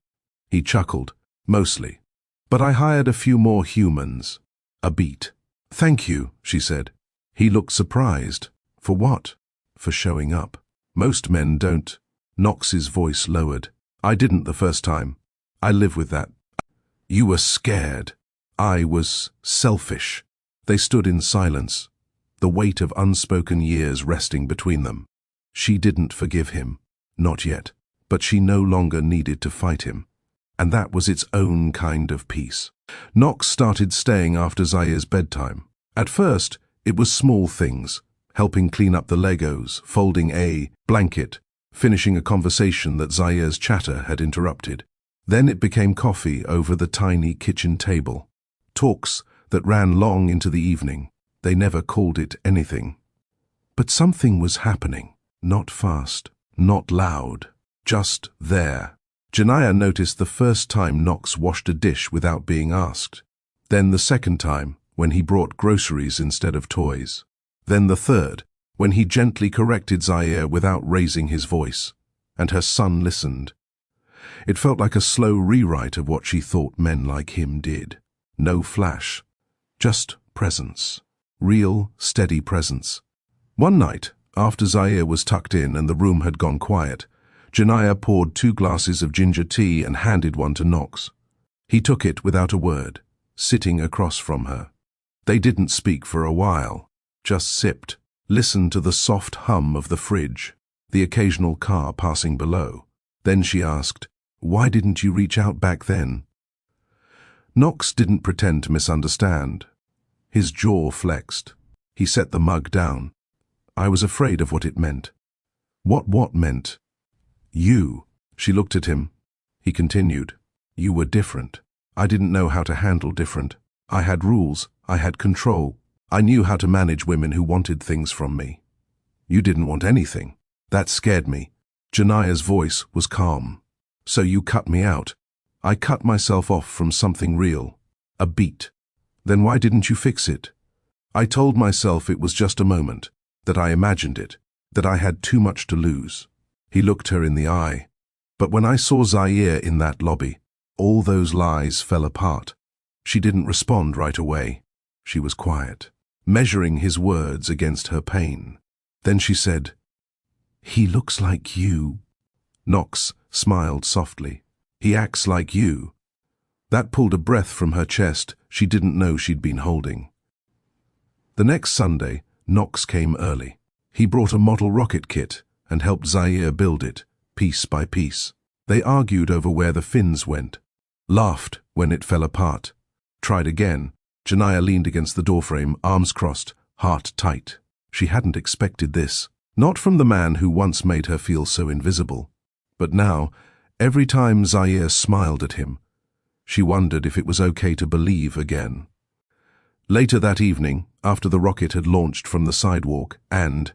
He chuckled. Mostly. But I hired a few more humans. A beat. Thank you, she said. He looked surprised. For what? For showing up. Most men don't. Knox's voice lowered. I didn't the first time. I live with that. You were scared. I was selfish. They stood in silence, the weight of unspoken years resting between them. She didn't forgive him. Not yet. But she no longer needed to fight him. And that was its own kind of peace. Knox started staying after Zaire's bedtime. At first, it was small things, helping clean up the Legos, folding a blanket, finishing a conversation that Zaire's chatter had interrupted. Then it became coffee over the tiny kitchen table. Talks that ran long into the evening. They never called it anything. But something was happening. Not fast, not loud, just there. Janiyah noticed the first time Knox washed a dish without being asked. Then the second time, when he brought groceries instead of toys. Then the third, when he gently corrected Zaire without raising his voice. And her son listened. It felt like a slow rewrite of what she thought men like him did. No flash, just presence. Real, steady presence. One night, after Zaire was tucked in and the room had gone quiet, Janiyah poured 2 glasses of ginger tea and handed one to Knox. He took it without a word, sitting across from her. They didn't speak for a while, just sipped, listened to the soft hum of the fridge, the occasional car passing below. Then she asked, Why didn't you reach out back then? Knox didn't pretend to misunderstand. His jaw flexed. He set the mug down. I was afraid of what it meant. What meant? You. She looked at him. He continued. You were different. I didn't know how to handle different. I had rules. I had control. I knew how to manage women who wanted things from me. You didn't want anything. That scared me. Jania's voice was calm. So you cut me out. I cut myself off from something real. A beat. Then why didn't you fix it? I told myself it was just a moment, that I imagined it, that I had too much to lose. He looked her in the eye. But when I saw Zaire in that lobby, all those lies fell apart. She didn't respond right away. She was quiet, measuring his words against her pain. Then she said, "He looks like you." Knox smiled softly. "He acts like you." That pulled a breath from her chest she didn't know she'd been holding. The next Sunday, Knox came early. He brought a model rocket kit and helped Zaire build it, piece by piece. They argued over where the fins went, laughed when it fell apart, tried again. Jania leaned against the doorframe, arms crossed, heart tight. She hadn't expected this, not from the man who once made her feel so invisible. But now, every time Zaire smiled at him, she wondered if it was okay to believe again. Later that evening, after the rocket had launched from the sidewalk and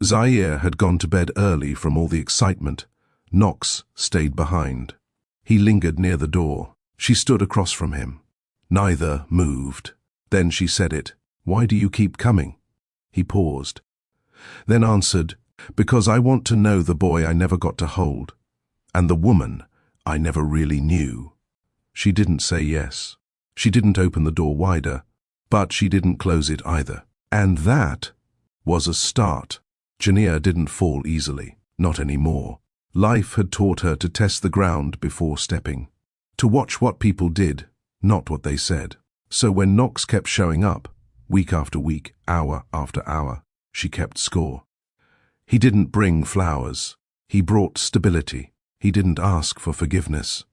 Zaire had gone to bed early from all the excitement, Knox stayed behind. He lingered near the door. She stood across from him. Neither moved. Then she said it. "Why do you keep coming?" He paused. Then answered, "Because I want to know the boy I never got to hold, and the woman I never really knew." She didn't say yes. She didn't open the door wider, but she didn't close it either. And that was a start. Jania didn't fall easily, not anymore. Life had taught her to test the ground before stepping, to watch what people did, not what they said. So when Knox kept showing up, week after week, hour after hour, she kept score. He didn't bring flowers. He brought stability. He didn't ask for forgiveness.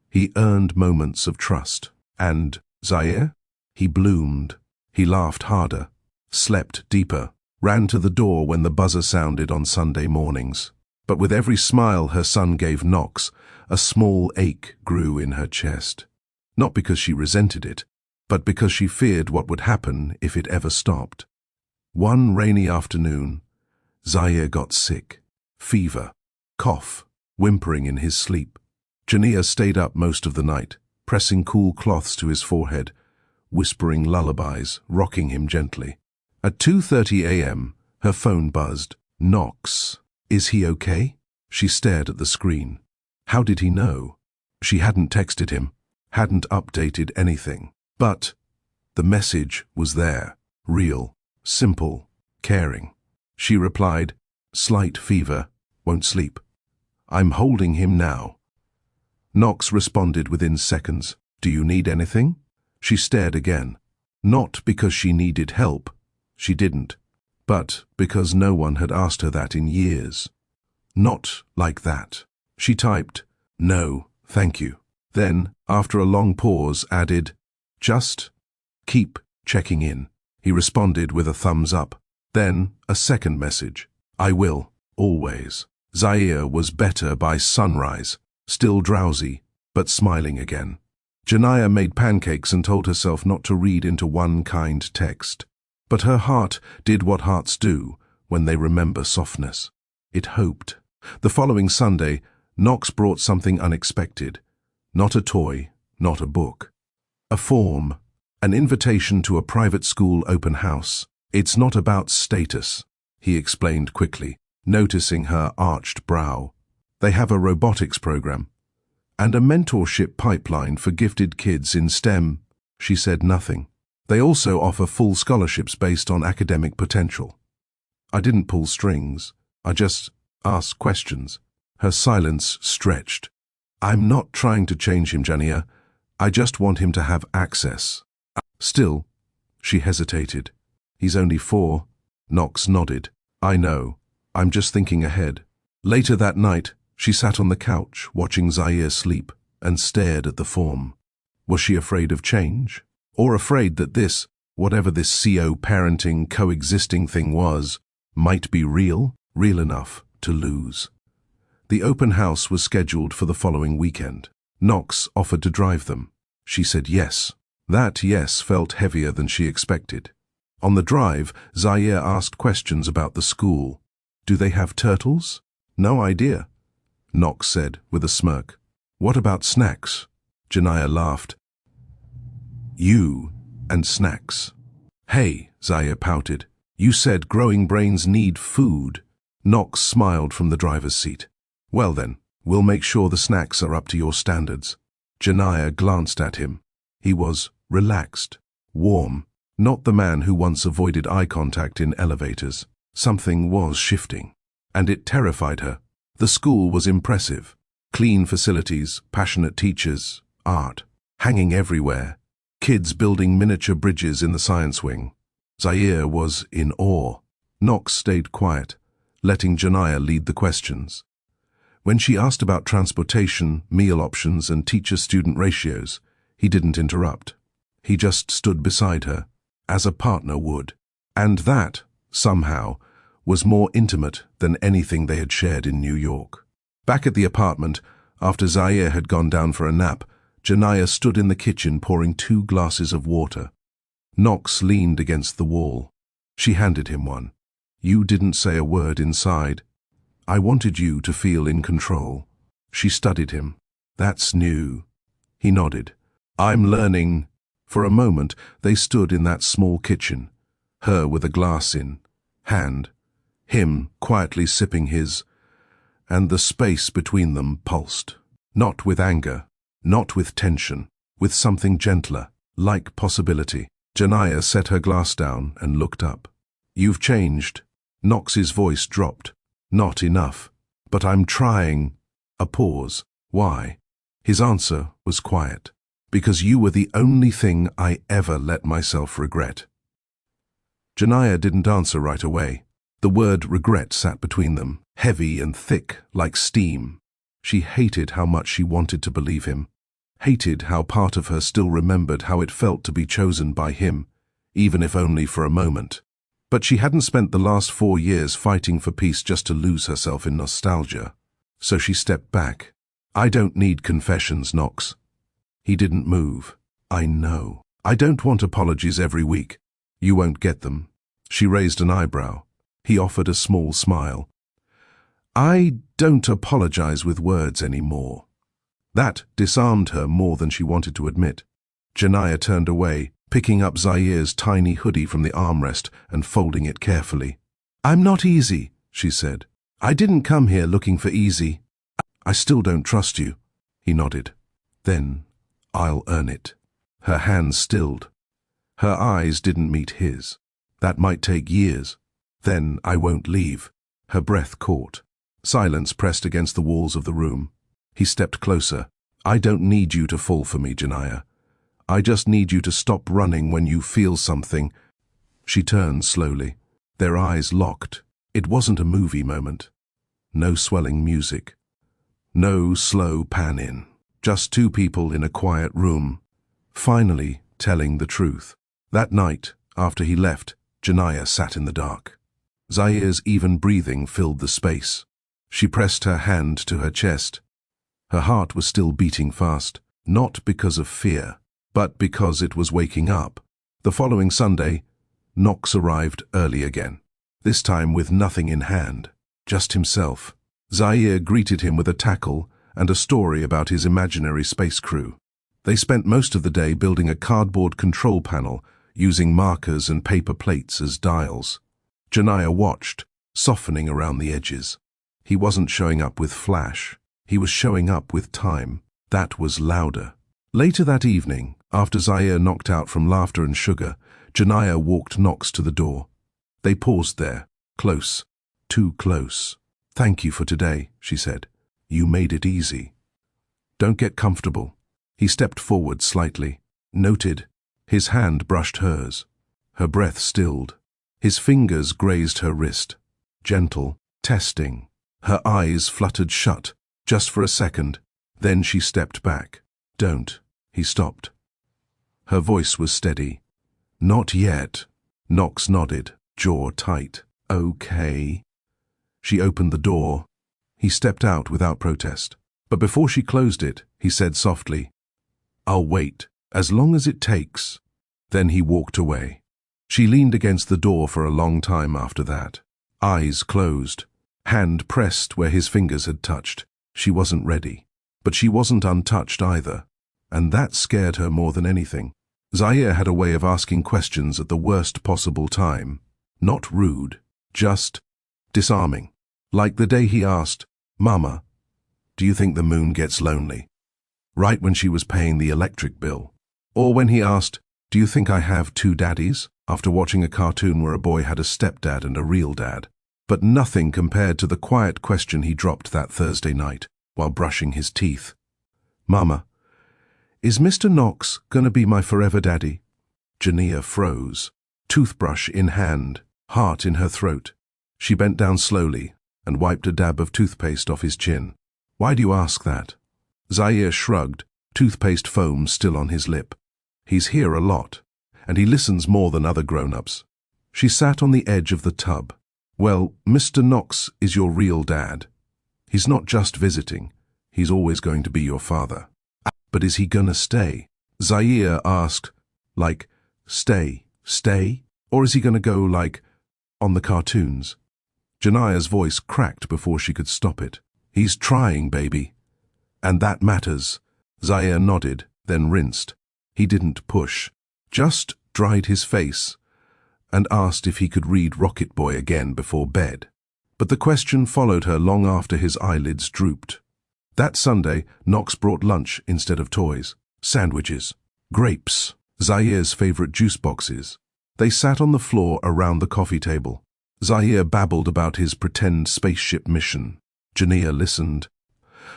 He earned moments of trust. And Zaire? He bloomed. He laughed harder, slept deeper, ran to the door when the buzzer sounded on Sunday mornings. But with every smile her son gave Knox, a small ache grew in her chest. Not because she resented it, but because she feared what would happen if it ever stopped. One rainy afternoon, Zaire got sick. Fever, cough, whimpering in his sleep. Jania stayed up most of the night, pressing cool cloths to his forehead, whispering lullabies, rocking him gently. At 2:30 a.m., her phone buzzed. "Knox, is he okay?" She stared at the screen. How did he know? She hadn't texted him, hadn't updated anything. But the message was there, real, simple, caring. She replied, "Slight fever, won't sleep. I'm holding him now." Knox responded within seconds. "Do you need anything?" She stared again. Not because she needed help, she didn't, but because no one had asked her that in years. Not like that. She typed, "No, thank you." Then, after a long pause, added, "Just keep checking in." He responded with a thumbs up. Then, a second message. "I will, always." Zaire was better by sunrise, still drowsy, but smiling again. Jania made pancakes and told herself not to read into one kind text. But her heart did what hearts do when they remember softness. It hoped. The following Sunday, Knox brought something unexpected. Not a toy, not a book. A form, an invitation to a private school open house. "It's not about status," he explained quickly, noticing her arched brow. "They have a robotics program and a mentorship pipeline for gifted kids in STEM." She said nothing. "They also offer full scholarships based on academic potential." I didn't pull strings. I just asked questions. Her silence stretched. "I'm not trying to change him, Jania. I just want him to have access." Still, she hesitated. "He's only 4. Knox nodded. "I know. I'm just thinking ahead." Later that night, she sat on the couch, watching Zaire sleep, and stared at the form. Was she afraid of change? Or afraid that this, Whatever this parenting coexisting thing was, might be real enough to lose. The open house was scheduled for the following weekend. Knox offered to drive them. She said yes. That yes felt heavier than she expected. On the drive, Zaire asked questions about the school. Do they have turtles? No idea, Knox said with a smirk. What about snacks? Janiyah laughed. You and snacks. Hey, Zaire pouted. You said growing brains need food. Knox smiled from the driver's seat. Well then, we'll make sure the snacks are up to your standards. Janiyah glanced at him. He was relaxed, warm, not the man who once avoided eye contact in elevators. Something was shifting, and it terrified her. The school was impressive. Clean facilities, passionate teachers, art, hanging everywhere. Kids building miniature bridges in the science wing. Zaire was in awe. Knox stayed quiet, letting Janiyah lead the questions. When she asked about transportation, meal options, and teacher-student ratios, he didn't interrupt. He just stood beside her, as a partner would. And that, somehow, was more intimate than anything they had shared in New York. Back at the apartment, after Zaire had gone down for a nap, Janiyah stood in the kitchen pouring 2 glasses of water. Knox leaned against the wall. She handed him one. You didn't say a word inside. I wanted you to feel in control. She studied him. That's new. He nodded. I'm learning. For a moment, they stood in that small kitchen, her with a glass in hand, him quietly sipping his, and the space between them pulsed. Not with anger, not with tension, with something gentler, like possibility. Janiyah set her glass down and looked up. You've changed. Knox's voice dropped. Not enough. But I'm trying. A pause. Why? His answer was quiet. Because you were the only thing I ever let myself regret. Janiyah didn't answer right away. The word regret sat between them, heavy and thick, like steam. She hated how much she wanted to believe him. Hated how part of her still remembered how it felt to be chosen by him, even if only for a moment. But she hadn't spent the last 4 years fighting for peace just to lose herself in nostalgia. So she stepped back. I don't need confessions, Knox. He didn't move. I know. I don't want apologies every week. You won't get them. She raised an eyebrow. He offered a small smile. I don't apologize with words anymore. That disarmed her more than she wanted to admit. Janiyah turned away, picking up Zaire's tiny hoodie from the armrest and folding it carefully. I'm not easy, she said. I didn't come here looking for easy. I still don't trust you. He nodded. Then I'll earn it. Her hands stilled. Her eyes didn't meet his. That might take years. Then I won't leave. Her breath caught. Silence pressed against the walls of the room. He stepped closer. I don't need you to fall for me, Janiyah. I just need you to stop running when you feel something. She turned slowly. Their eyes locked. It wasn't a movie moment. No swelling music. No slow pan-in. Just 2 people in a quiet room, finally telling the truth. That night, after he left, Janiyah sat in the dark. Zaire's even breathing filled the space. She pressed her hand to her chest. Her heart was still beating fast, not because of fear, but because it was waking up. The following Sunday, Knox arrived early again, this time with nothing in hand, just himself. Zaire greeted him with a tackle and a story about his imaginary space crew. They spent most of the day building a cardboard control panel, using markers and paper plates as dials. Janiyah watched, softening around the edges. He wasn't showing up with flash. He was showing up with time. That was louder. Later that evening, after Zaire knocked out from laughter and sugar, Janiyah walked Knox to the door. They paused there, close, too close. Thank you for today, she said. You made it easy. Don't get comfortable. He stepped forward slightly, noted. His hand brushed hers. Her breath stilled. His fingers grazed her wrist. Gentle, testing. Her eyes fluttered shut, just for a second. Then she stepped back. Don't. He stopped. Her voice was steady. Not yet. Knox nodded, jaw tight. Okay. She opened the door. He stepped out without protest. But before she closed it, he said softly, "I'll wait, as long as it takes." Then he walked away. She leaned against the door for a long time after that. Eyes closed, hand pressed where his fingers had touched. She wasn't ready. But she wasn't untouched either. And that scared her more than anything. Zaire had a way of asking questions at the worst possible time. Not rude, just disarming. Like the day he asked, "Mama, do you think the moon gets lonely?" Right when she was paying the electric bill. Or when he asked, "Do you think I have two daddies?" after watching a cartoon where a boy had a stepdad and a real dad. But nothing compared to the quiet question he dropped that Thursday night while brushing his teeth. "Mama, is Mr. Knox gonna be my forever daddy?" Jania froze, toothbrush in hand, heart in her throat. She bent down slowly and wiped a dab of toothpaste off his chin. "Why do you ask that?" Zaire shrugged, toothpaste foam still on his lip. "He's here a lot, and he listens more than other grown-ups." She sat on the edge of the tub. "Well, Mr. Knox is your real dad. He's not just visiting. He's always going to be your father." "But is he gonna stay?" Zaire asked, like, stay? Or is he gonna go, like, on the cartoons? Jania's voice cracked before she could stop it. "He's trying, baby. And that matters." Zaire nodded, then rinsed. He didn't push, just dried his face and asked if he could read Rocket Boy again before bed. But the question followed her long after his eyelids drooped. That Sunday, Knox brought lunch instead of toys. Sandwiches, grapes, Zaire's favorite juice boxes. They sat on the floor around the coffee table. Zaire babbled about his pretend spaceship mission. Jania listened.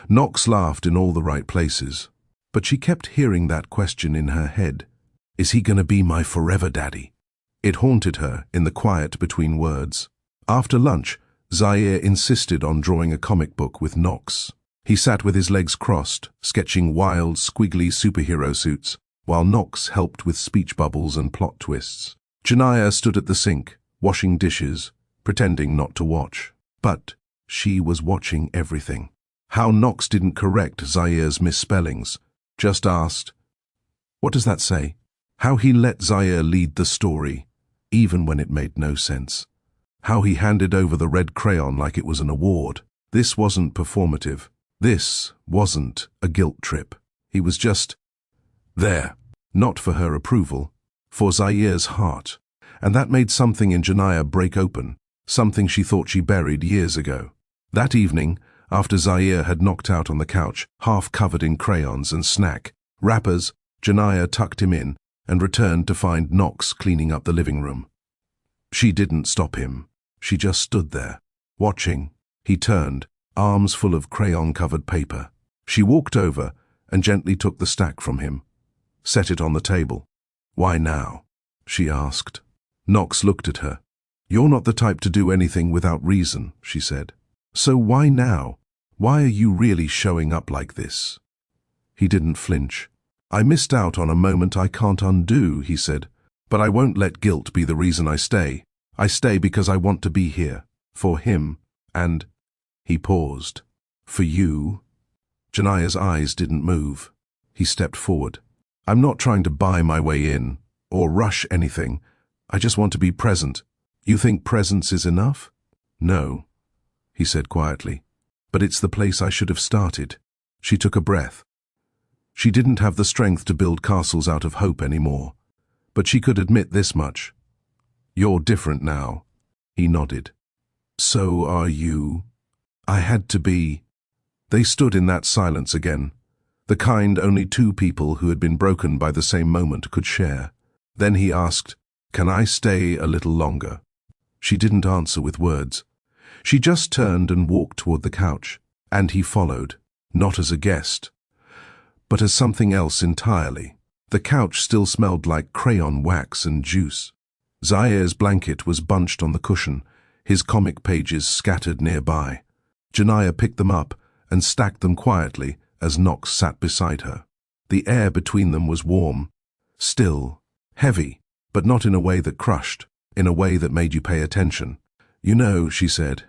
Knox laughed in all the right places. But she kept hearing that question in her head. Is he gonna be my forever daddy? It haunted her in the quiet between words. After lunch, Zaire insisted on drawing a comic book with Knox. He sat with his legs crossed, sketching wild, squiggly superhero suits, while Knox helped with speech bubbles and plot twists. Jania stood at the sink, washing dishes, pretending not to watch. But she was watching everything. How Knox didn't correct Zaire's misspellings, just asked, "What does that say?" How he let Zaire lead the story, even when it made no sense. How he handed over the red crayon like it was an award. This wasn't performative. This wasn't a guilt trip. He was just there, not for her approval, for Zaire's heart. And that made something in Jania break open, something she thought she buried years ago. That evening, after Zaire had knocked out on the couch, half covered in crayons and snack wrappers, Jania tucked him in and returned to find Knox cleaning up the living room. She didn't stop him. She just stood there, watching. He turned, arms full of crayon-covered paper. She walked over and gently took the stack from him, set it on the table. "Why now?" she asked. Knox looked at her. "You're not the type to do anything without reason," she said. "So why now? Why are you really showing up like this?" He didn't flinch. "I missed out on a moment I can't undo," he said. "But I won't let guilt be the reason I stay. I stay because I want to be here. For him. And—" He paused. "For you?" Jania's eyes didn't move. He stepped forward. "I'm not trying to buy my way in, or rush anything. I just want to be present. You think presence is enough?" "No," he said quietly. "But it's the place I should have started." She took a breath. She didn't have the strength to build castles out of hope anymore. But she could admit this much. "You're different now." He nodded. "So are you." "I had to be." They stood in that silence again, the kind only two people who had been broken by the same moment could share. Then he asked, "Can I stay a little longer?" She didn't answer with words. She just turned and walked toward the couch, and he followed, not as a guest, but as something else entirely. The couch still smelled like crayon wax and juice. Zaire's blanket was bunched on the cushion, his comic pages scattered nearby. Jania picked them up and stacked them quietly as Knox sat beside her. The air between them was warm, still, heavy, but not in a way that crushed, in a way that made you pay attention. "You know," she said,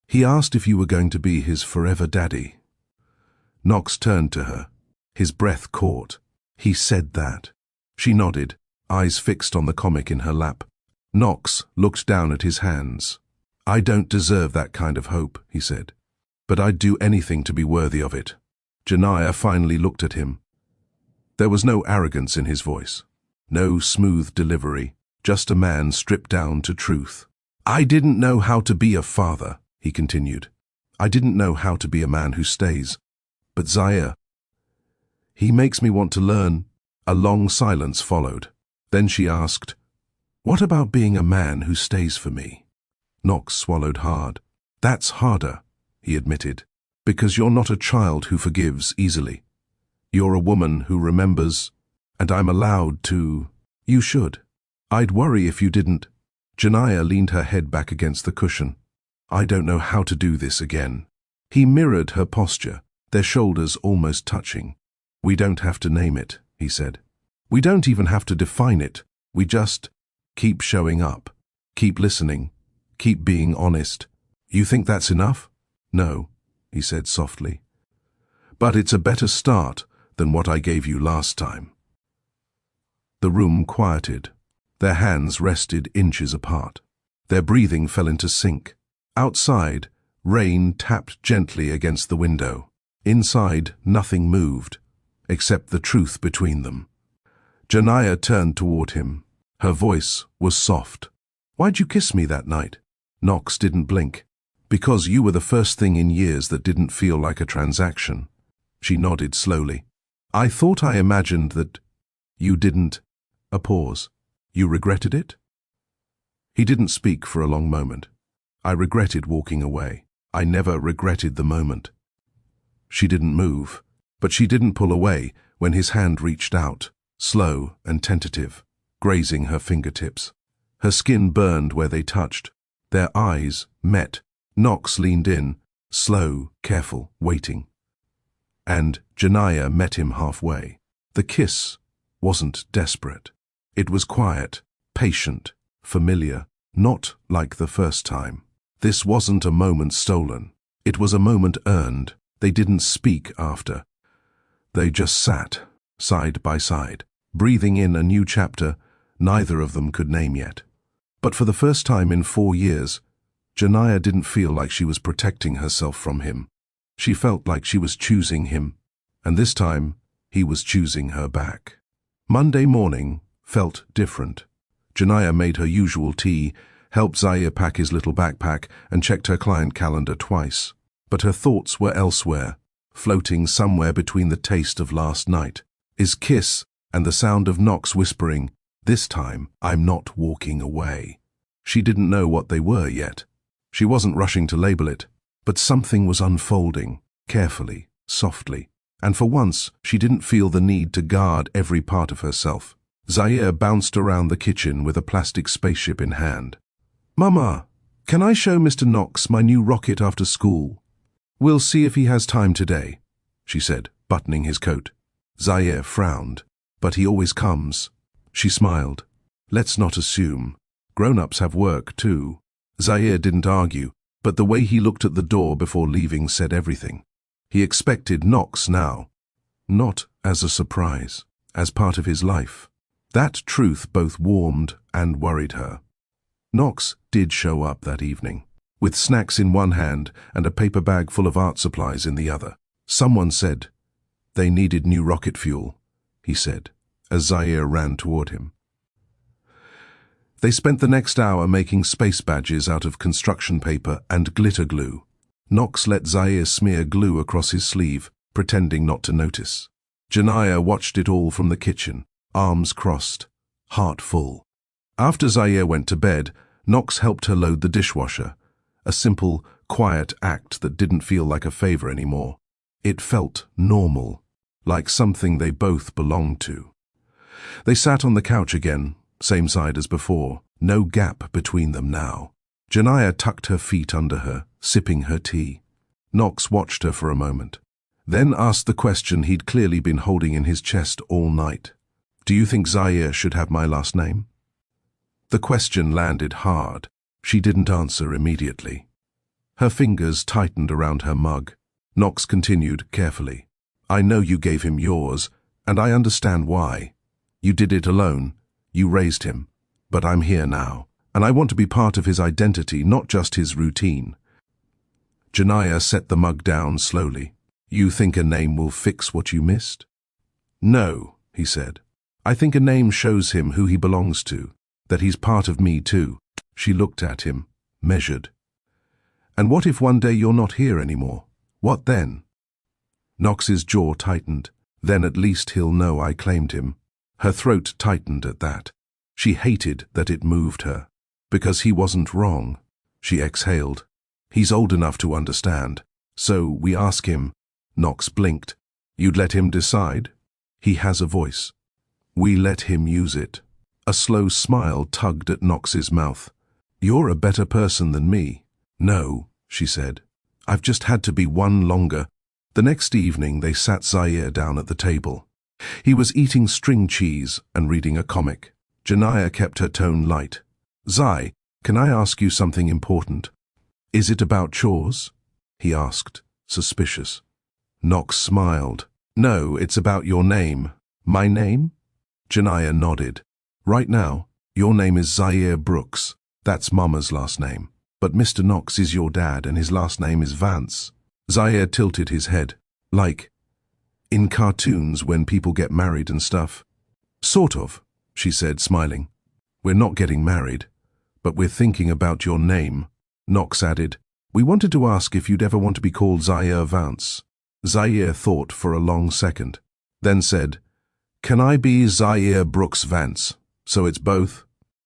"he asked if you were going to be his forever daddy." Knox turned to her. His breath caught. "He said that." She nodded, eyes fixed on the comic in her lap. Knox looked down at his hands. "I don't deserve that kind of hope," he said, "but I'd do anything to be worthy of it." Janiyah finally looked at him. There was no arrogance in his voice, no smooth delivery, just a man stripped down to truth. "I didn't know how to be a father," he continued. "I didn't know how to be a man who stays. But Zaire, he makes me want to learn." A long silence followed. Then she asked, "What about being a man who stays for me?" Knox swallowed hard. "That's harder," he admitted, "because you're not a child who forgives easily. You're a woman who remembers, and I'm allowed to." "You should. I'd worry if you didn't." Janiyah leaned her head back against the cushion. "I don't know how to do this again." He mirrored her posture, their shoulders almost touching. "We don't have to name it," he said. "We don't even have to define it. We just keep showing up, keep listening, keep being honest. You think that's enough?" "No," he said softly. "But it's a better start than what I gave you last time." The room quieted. Their hands rested inches apart. Their breathing fell into sync. Outside, rain tapped gently against the window. Inside, nothing moved, except the truth between them. Janiyah turned toward him. Her voice was soft. "Why'd you kiss me that night?" Knox didn't blink. "Because you were the first thing in years that didn't feel like a transaction." She nodded slowly. "I thought I imagined that you didn't." A pause. "You regretted it?" He didn't speak for a long moment. "I regretted walking away. I never regretted the moment." She didn't move, but she didn't pull away when his hand reached out, slow and tentative, grazing her fingertips. Her skin burned where they touched. Their eyes met. Knox leaned in, slow, careful, waiting. And Janiyah met him halfway. The kiss wasn't desperate. It was quiet, patient, familiar, not like the first time. This wasn't a moment stolen. It was a moment earned. They didn't speak after. They just sat, side by side, breathing in a new chapter neither of them could name yet. But for the first time in 4 years, Janiyah didn't feel like she was protecting herself from him. She felt like she was choosing him, and this time he was choosing her back. Monday morning felt different. Janiyah made her usual tea, helped Zaire pack his little backpack, and checked her client calendar twice. But her thoughts were elsewhere, floating somewhere between the taste of last night, his kiss, and the sound of Knox whispering, "This time, I'm not walking away." She didn't know what they were yet. She wasn't rushing to label it, but something was unfolding, carefully, softly, and for once she didn't feel the need to guard every part of herself. Zaire bounced around the kitchen with a plastic spaceship in hand. "Mama, can I show Mr. Knox my new rocket after school?" "We'll see if he has time today," she said, buttoning his coat. Zaire frowned. "But he always comes." She smiled. "Let's not assume. Grown-ups have work, too." Zaire didn't argue, but the way he looked at the door before leaving said everything. He expected Knox now. Not as a surprise, as part of his life. That truth both warmed and worried her. Knox did show up that evening, with snacks in one hand and a paper bag full of art supplies in the other. Someone said they needed new rocket fuel, he said, as Zaire ran toward him. They spent the next hour making space badges out of construction paper and glitter glue. Knox let Zaire smear glue across his sleeve, pretending not to notice. Janiyah watched it all from the kitchen, arms crossed, heart full. After Zaire went to bed, Knox helped her load the dishwasher, a simple, quiet act that didn't feel like a favor anymore. It felt normal, like something they both belonged to. They sat on the couch again, same side as before, no gap between them now. Janiyah tucked her feet under her, sipping her tea. Knox watched her for a moment, then asked the question he'd clearly been holding in his chest all night. "Do you think Zaire should have my last name?" The question landed hard. She didn't answer immediately. Her fingers tightened around her mug. Knox continued carefully. I know you gave him yours, and I understand why. You did it alone. You raised him. But I'm here now, and I want to be part of his identity, not just his routine. Janaya set the mug down slowly. You think a name will fix what you missed? No, he said. I think a name shows him who he belongs to, that he's part of me too. She looked at him, measured. And what if one day you're not here anymore? What then? Knox's jaw tightened. Then at least he'll know I claimed him. Her throat tightened at that. She hated that it moved her. Because he wasn't wrong. She exhaled. He's old enough to understand. So we ask him. Knox blinked. You'd let him decide? He has a voice. We let him use it. A slow smile tugged at Knox's mouth. You're a better person than me. No, she said. I've just had to be one longer. The next evening they sat Zaire down at the table. He was eating string cheese and reading a comic. Janaya kept her tone light. Zai, can I ask you something important? Is it about chores? He asked, suspicious. Knox smiled. No, it's about your name. My name? Janaya nodded. Right now, your name is Zaire Brooks. That's Mama's last name. But Mr. Knox is your dad and his last name is Vance. Zaire tilted his head. Like, in cartoons when people get married and stuff. Sort of, she said, smiling. We're not getting married, but we're thinking about your name. Knox added, we wanted to ask if you'd ever want to be called Zaire Vance. Zaire thought for a long second, then said, Can I be Zaire Brooks Vance? So it's both?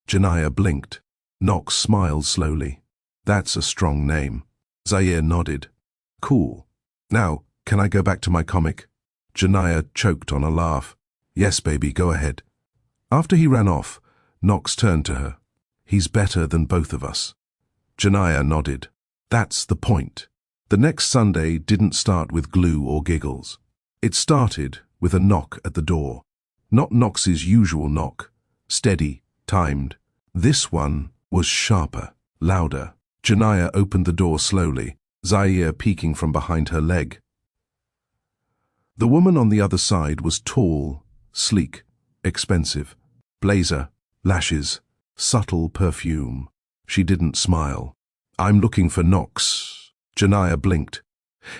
Janaya blinked. Knox smiled slowly. That's a strong name. Zaire nodded. Cool. Now, can I go back to my comic? Janaya choked on a laugh. Yes, baby, go ahead. After he ran off, Knox turned to her. He's better than both of us. Janaya nodded. That's the point. The next Sunday didn't start with glue or giggles. It started with a knock at the door. Not Knox's usual knock. Steady, timed. This one was sharper, louder. Janaya opened the door slowly, Zaire peeking from behind her leg. The woman on the other side was tall, sleek, expensive. Blazer, lashes, subtle perfume. She didn't smile. I'm looking for Knox. Janaya blinked.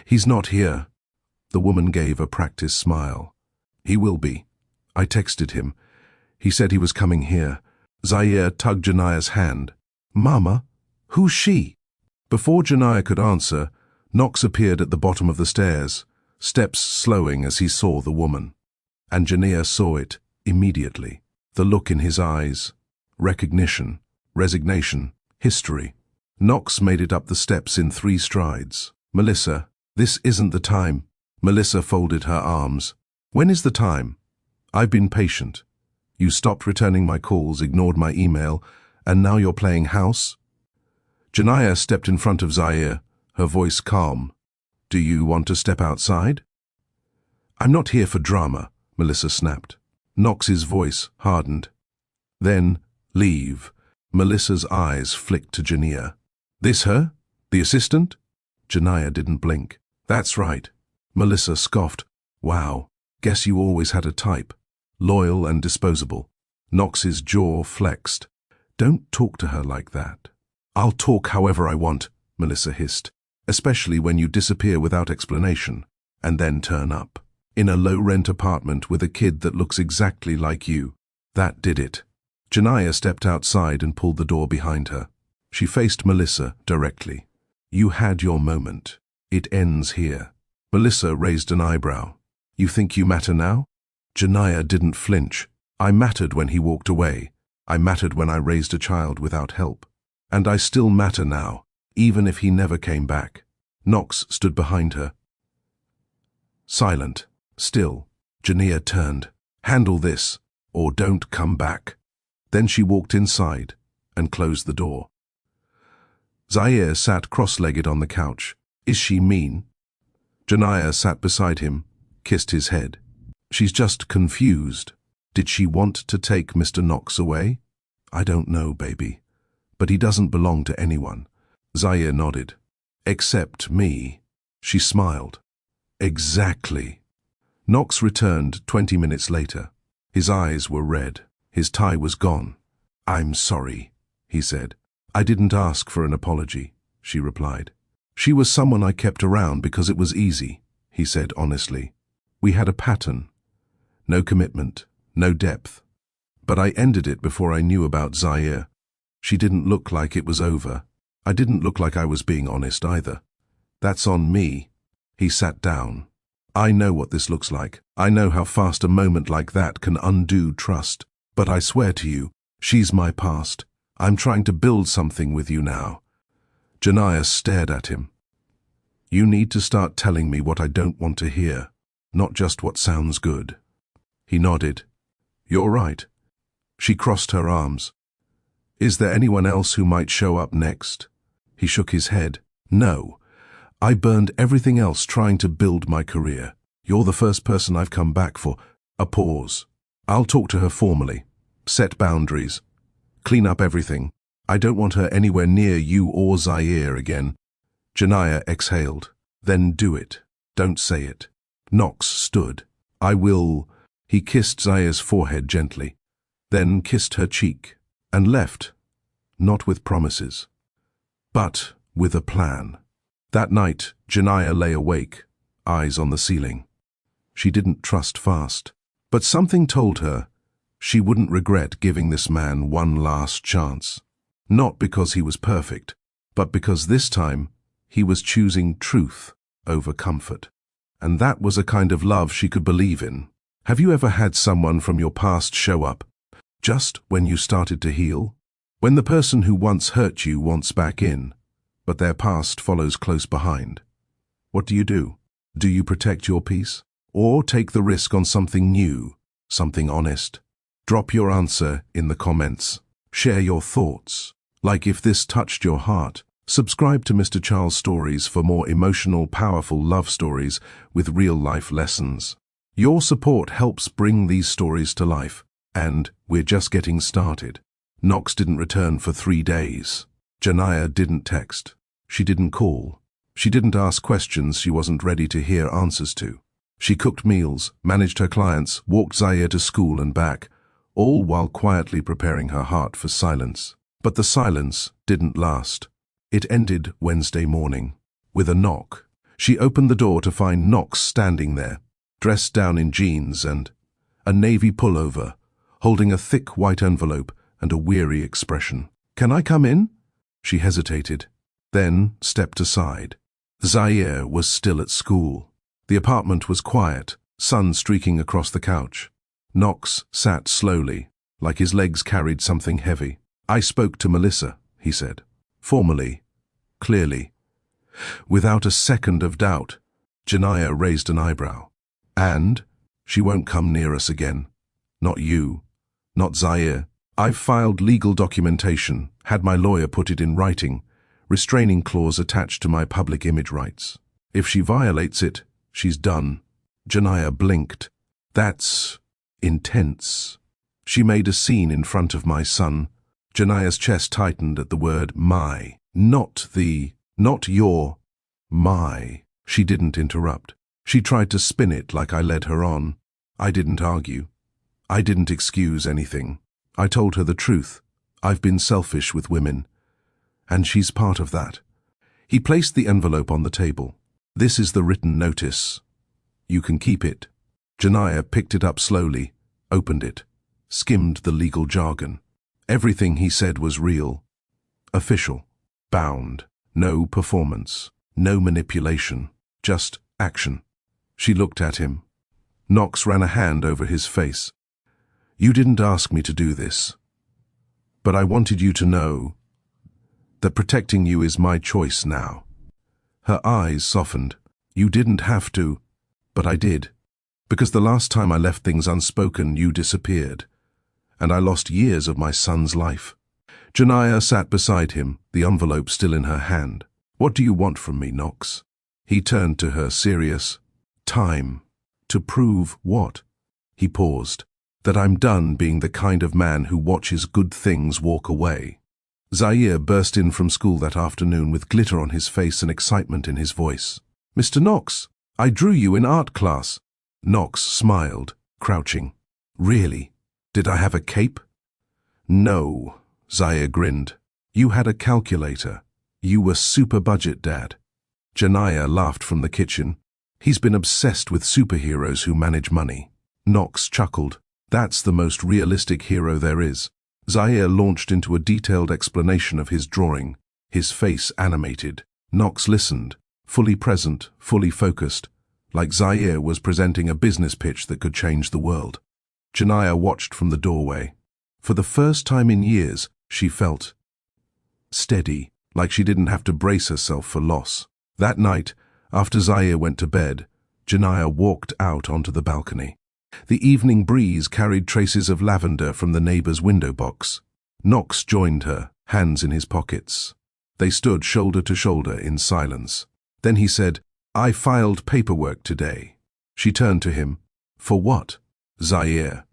He's not here. The woman gave a practiced smile. He will be. I texted him. He said he was coming here. Zaire tugged Janaya's hand. Mama? Who's she? Before Janaya could answer, Knox appeared at the bottom of the stairs, steps slowing as he saw the woman. And Janaya saw it immediately. The look in his eyes. Recognition, resignation, history. Knox made it up the steps in 3 strides. Melissa, this isn't the time. Melissa folded her arms. When is the time? I've been patient. You stopped returning my calls, ignored my email, and now you're playing house? Janaya stepped in front of Zaire, her voice calm. Do you want to step outside? I'm not here for drama, Melissa snapped. Knox's voice hardened. Then, leave. Melissa's eyes flicked to Janaya. This her? The assistant? Janaya didn't blink. That's right. Melissa scoffed. Wow, guess you always had a type. Loyal and disposable. Knox's jaw flexed. Don't talk to her like that. I'll talk however I want, Melissa hissed, especially when you disappear without explanation, and then turn up. In a low-rent apartment with a kid that looks exactly like you. That did it. Janaya stepped outside and pulled the door behind her. She faced Melissa directly. You had your moment. It ends here. Melissa raised an eyebrow. You think you matter now? Janaya didn't flinch. I mattered when he walked away. I mattered when I raised a child without help. And I still matter now, even if he never came back. Knox stood behind her. Silent, still. Janaya turned. Handle this, or don't come back. Then she walked inside and closed the door. Zaire sat cross-legged on the couch. Is she mean? Janaya sat beside him, kissed his head. She's just confused. Did she want to take Mr. Knox away? I don't know, baby. But he doesn't belong to anyone. Zaire nodded. Except me. She smiled. Exactly. Knox returned 20 minutes later. His eyes were red. His tie was gone. I'm sorry, he said. I didn't ask for an apology, she replied. She was someone I kept around because it was easy, he said honestly. We had a pattern. No commitment, no depth. But I ended it before I knew about Zaire. She didn't look like it was over. I didn't look like I was being honest either. That's on me. He sat down. I know what this looks like. I know how fast a moment like that can undo trust. But I swear to you, she's my past. I'm trying to build something with you now. Janiyah stared at him. You need to start telling me what I don't want to hear, not just what sounds good. He nodded. You're right. She crossed her arms. Is there anyone else who might show up next? He shook his head. No. I burned everything else trying to build my career. You're the first person I've come back for. A pause. I'll talk to her formally. Set boundaries. Clean up everything. I don't want her anywhere near you or Zaire again. Janiyah exhaled. Then do it. Don't say it. Knox stood. I will. He kissed Zaire's forehead gently, then kissed her cheek, and left, not with promises, but with a plan. That night, Janiyah lay awake, eyes on the ceiling. She didn't trust fast, but something told her she wouldn't regret giving this man one last chance. Not because he was perfect, but because this time he was choosing truth over comfort. And that was a kind of love she could believe in. Have you ever had someone from your past show up, just when you started to heal? When the person who once hurt you wants back in, but their past follows close behind. What do? Do you protect your peace? Or take the risk on something new, something honest? Drop your answer in the comments. Share your thoughts. Like if this touched your heart. Subscribe to Mr. Charles Stories for more emotional, powerful love stories with real-life lessons. Your support helps bring these stories to life, and we're just getting started. Knox didn't return for 3 days. Janiyah didn't text. She didn't call. She didn't ask questions she wasn't ready to hear answers to. She cooked meals, managed her clients, walked Zaire to school and back, all while quietly preparing her heart for silence. But the silence didn't last. It ended Wednesday morning, with a knock. She opened the door to find Knox standing there, dressed down in jeans and a navy pullover, holding a thick white envelope and a weary expression. Can I come in? She hesitated, then stepped aside. Zaire was still at school. The apartment was quiet, sun streaking across the couch. Knox sat slowly, like his legs carried something heavy. I spoke to Melissa, he said. Formally, clearly. Without a second of doubt, Janiyah raised an eyebrow. And? She won't come near us again. Not you. Not Zaire. I've filed legal documentation, had my lawyer put it in writing, restraining clause attached to my public image rights. If she violates it, she's done. Janiyah blinked. That's intense. She made a scene in front of my son. Janiyah's chest tightened at the word my. Not your, my. She didn't interrupt. She tried to spin it like I led her on. I didn't argue. I didn't excuse anything. I told her the truth. I've been selfish with women. And she's part of that. He placed the envelope on the table. This is the written notice. You can keep it. Janiyah picked it up slowly, opened it, skimmed the legal jargon. Everything he said was real. Official. Bound. No performance. No manipulation. Just action. She looked at him. Knox ran a hand over his face. You didn't ask me to do this. But I wanted you to know that protecting you is my choice now. Her eyes softened. You didn't have to, but I did. Because the last time I left things unspoken, you disappeared. And I lost years of my son's life. Janiyah sat beside him, the envelope still in her hand. What do you want from me, Knox? He turned to her, serious. Time. To prove what? He paused. that I'm done being the kind of man who watches good things walk away. Zaire burst in from school that afternoon with glitter on his face and excitement in his voice. "Mr. Knox, I drew you in art class." Knox smiled, crouching. "Really? Did I have a cape?" "No," Zaire grinned. "You had a calculator. You were super budget, Dad." Janaya laughed from the kitchen. "He's been obsessed with superheroes who manage money." Knox chuckled. "That's the most realistic hero there is." Zaire launched into a detailed explanation of his drawing, his face animated. Knox listened, fully present, fully focused, like Zaire was presenting a business pitch that could change the world. Janaya watched from the doorway. For the first time in years, she felt steady, like she didn't have to brace herself for loss. That night, after Zaire went to bed, Janaya walked out onto the balcony. The evening breeze carried traces of lavender from the neighbor's window box. Knox joined her, hands in his pockets. They stood shoulder to shoulder in silence. Then he said, "I filed paperwork today." She turned to him. "For what?" "Zaire.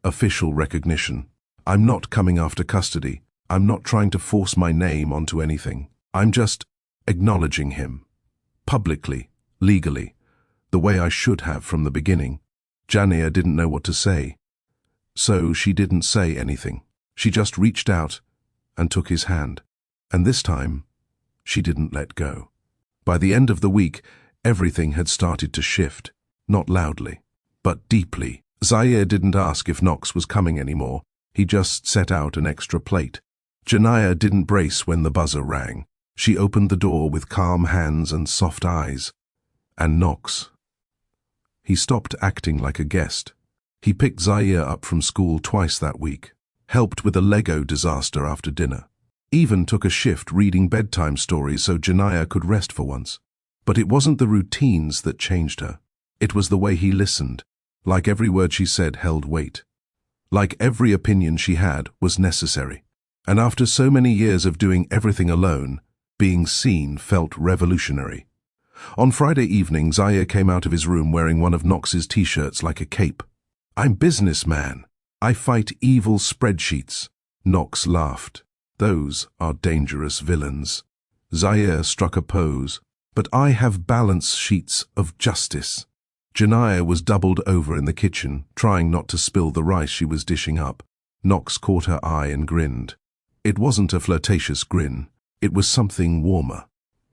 Official recognition. I'm not coming after custody. I'm not trying to force my name onto anything. I'm just acknowledging him. Publicly, legally, the way I should have from the beginning." Janaya didn't know what to say, so she didn't say anything. She just reached out and took his hand. And this time, she didn't let go. By the end of the week, everything had started to shift, not loudly, but deeply. Zaire didn't ask if Knox was coming anymore. He just set out an extra plate. Janaya didn't brace when the buzzer rang. She opened the door with calm hands and soft eyes. And Knox. He stopped acting like a guest. He picked Zaire up from school twice that week, helped with a Lego disaster after dinner, even took a shift reading bedtime stories so Janaya could rest for once. But it wasn't the routines that changed her. It was the way he listened, like every word she said held weight. Like every opinion she had was necessary. And after so many years of doing everything alone, being seen felt revolutionary. On Friday evening, Zaire came out of his room wearing one of Knox's t-shirts like a cape. "I'm businessman. I fight evil spreadsheets." Knox laughed. "Those are dangerous villains." Zaire struck a pose. "But I have balance sheets of justice." Janaya was doubled over in the kitchen, trying not to spill the rice she was dishing up. Knox caught her eye and grinned. It wasn't a flirtatious grin. It was something warmer.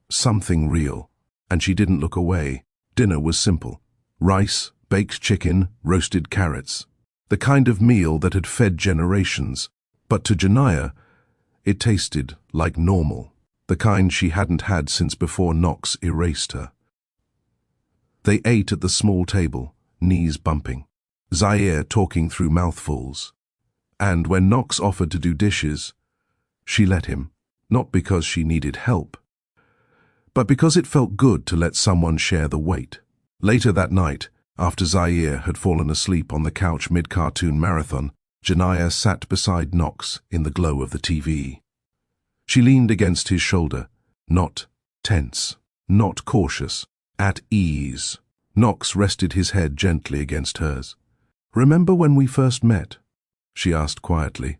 Something real. And she didn't look away. Dinner was simple. Rice, baked chicken, roasted carrots. The kind of meal that had fed generations. But to Janaya, it tasted like normal. The kind she hadn't had since before Knox erased her. They ate at the small table, knees bumping. Zaire talking through mouthfuls. And when Knox offered to do dishes, she let him. Not because she needed help, but because it felt good to let someone share the weight. Later that night, after Zaire had fallen asleep on the couch mid-cartoon marathon, Janaya sat beside Knox in the glow of the TV. She leaned against his shoulder, not tense, not cautious, at ease. Knox rested his head gently against hers. "Remember when we first met?" she asked quietly.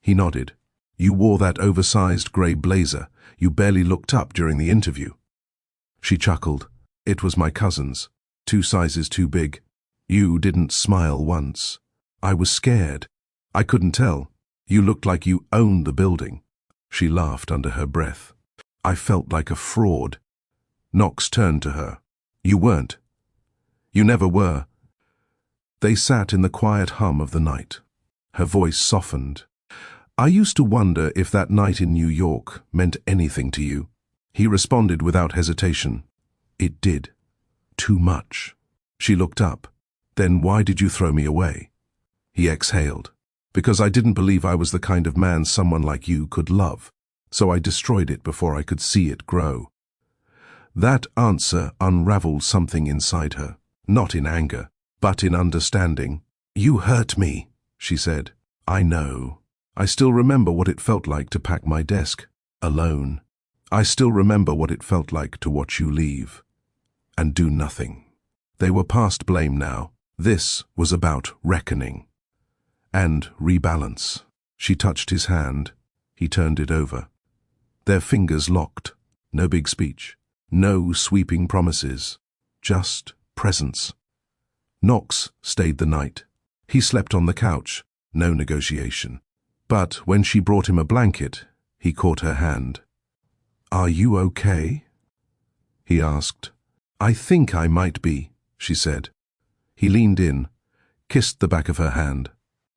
He nodded. "You wore that oversized grey blazer. You barely looked up during the interview." She chuckled. "It was my cousin's. 2 sizes too big. You didn't smile once. I was scared. I couldn't tell. You looked like you owned the building." She laughed under her breath. "I felt like a fraud." Knox turned to her. "You weren't. You never were." They sat in the quiet hum of the night. Her voice softened. "I used to wonder if that night in New York meant anything to you." He responded without hesitation. "It did. Too much." She looked up. "Then why did you throw me away?" He exhaled. "Because I didn't believe I was the kind of man someone like you could love, so I destroyed it before I could see it grow." That answer unraveled something inside her, not in anger, but in understanding. "You hurt me," she said. "I know. I still remember what it felt like to pack my desk, alone. I still remember what it felt like to watch you leave, and do nothing." They were past blame now. This was about reckoning. and rebalance. She touched his hand. He turned it over. Their fingers locked. No big speech. No sweeping promises. Just presence. Knox stayed the night. He slept on the couch. No negotiation. But when she brought him a blanket, he caught her hand. "Are you okay?" he asked. "I think I might be," she said. He leaned in, kissed the back of her hand,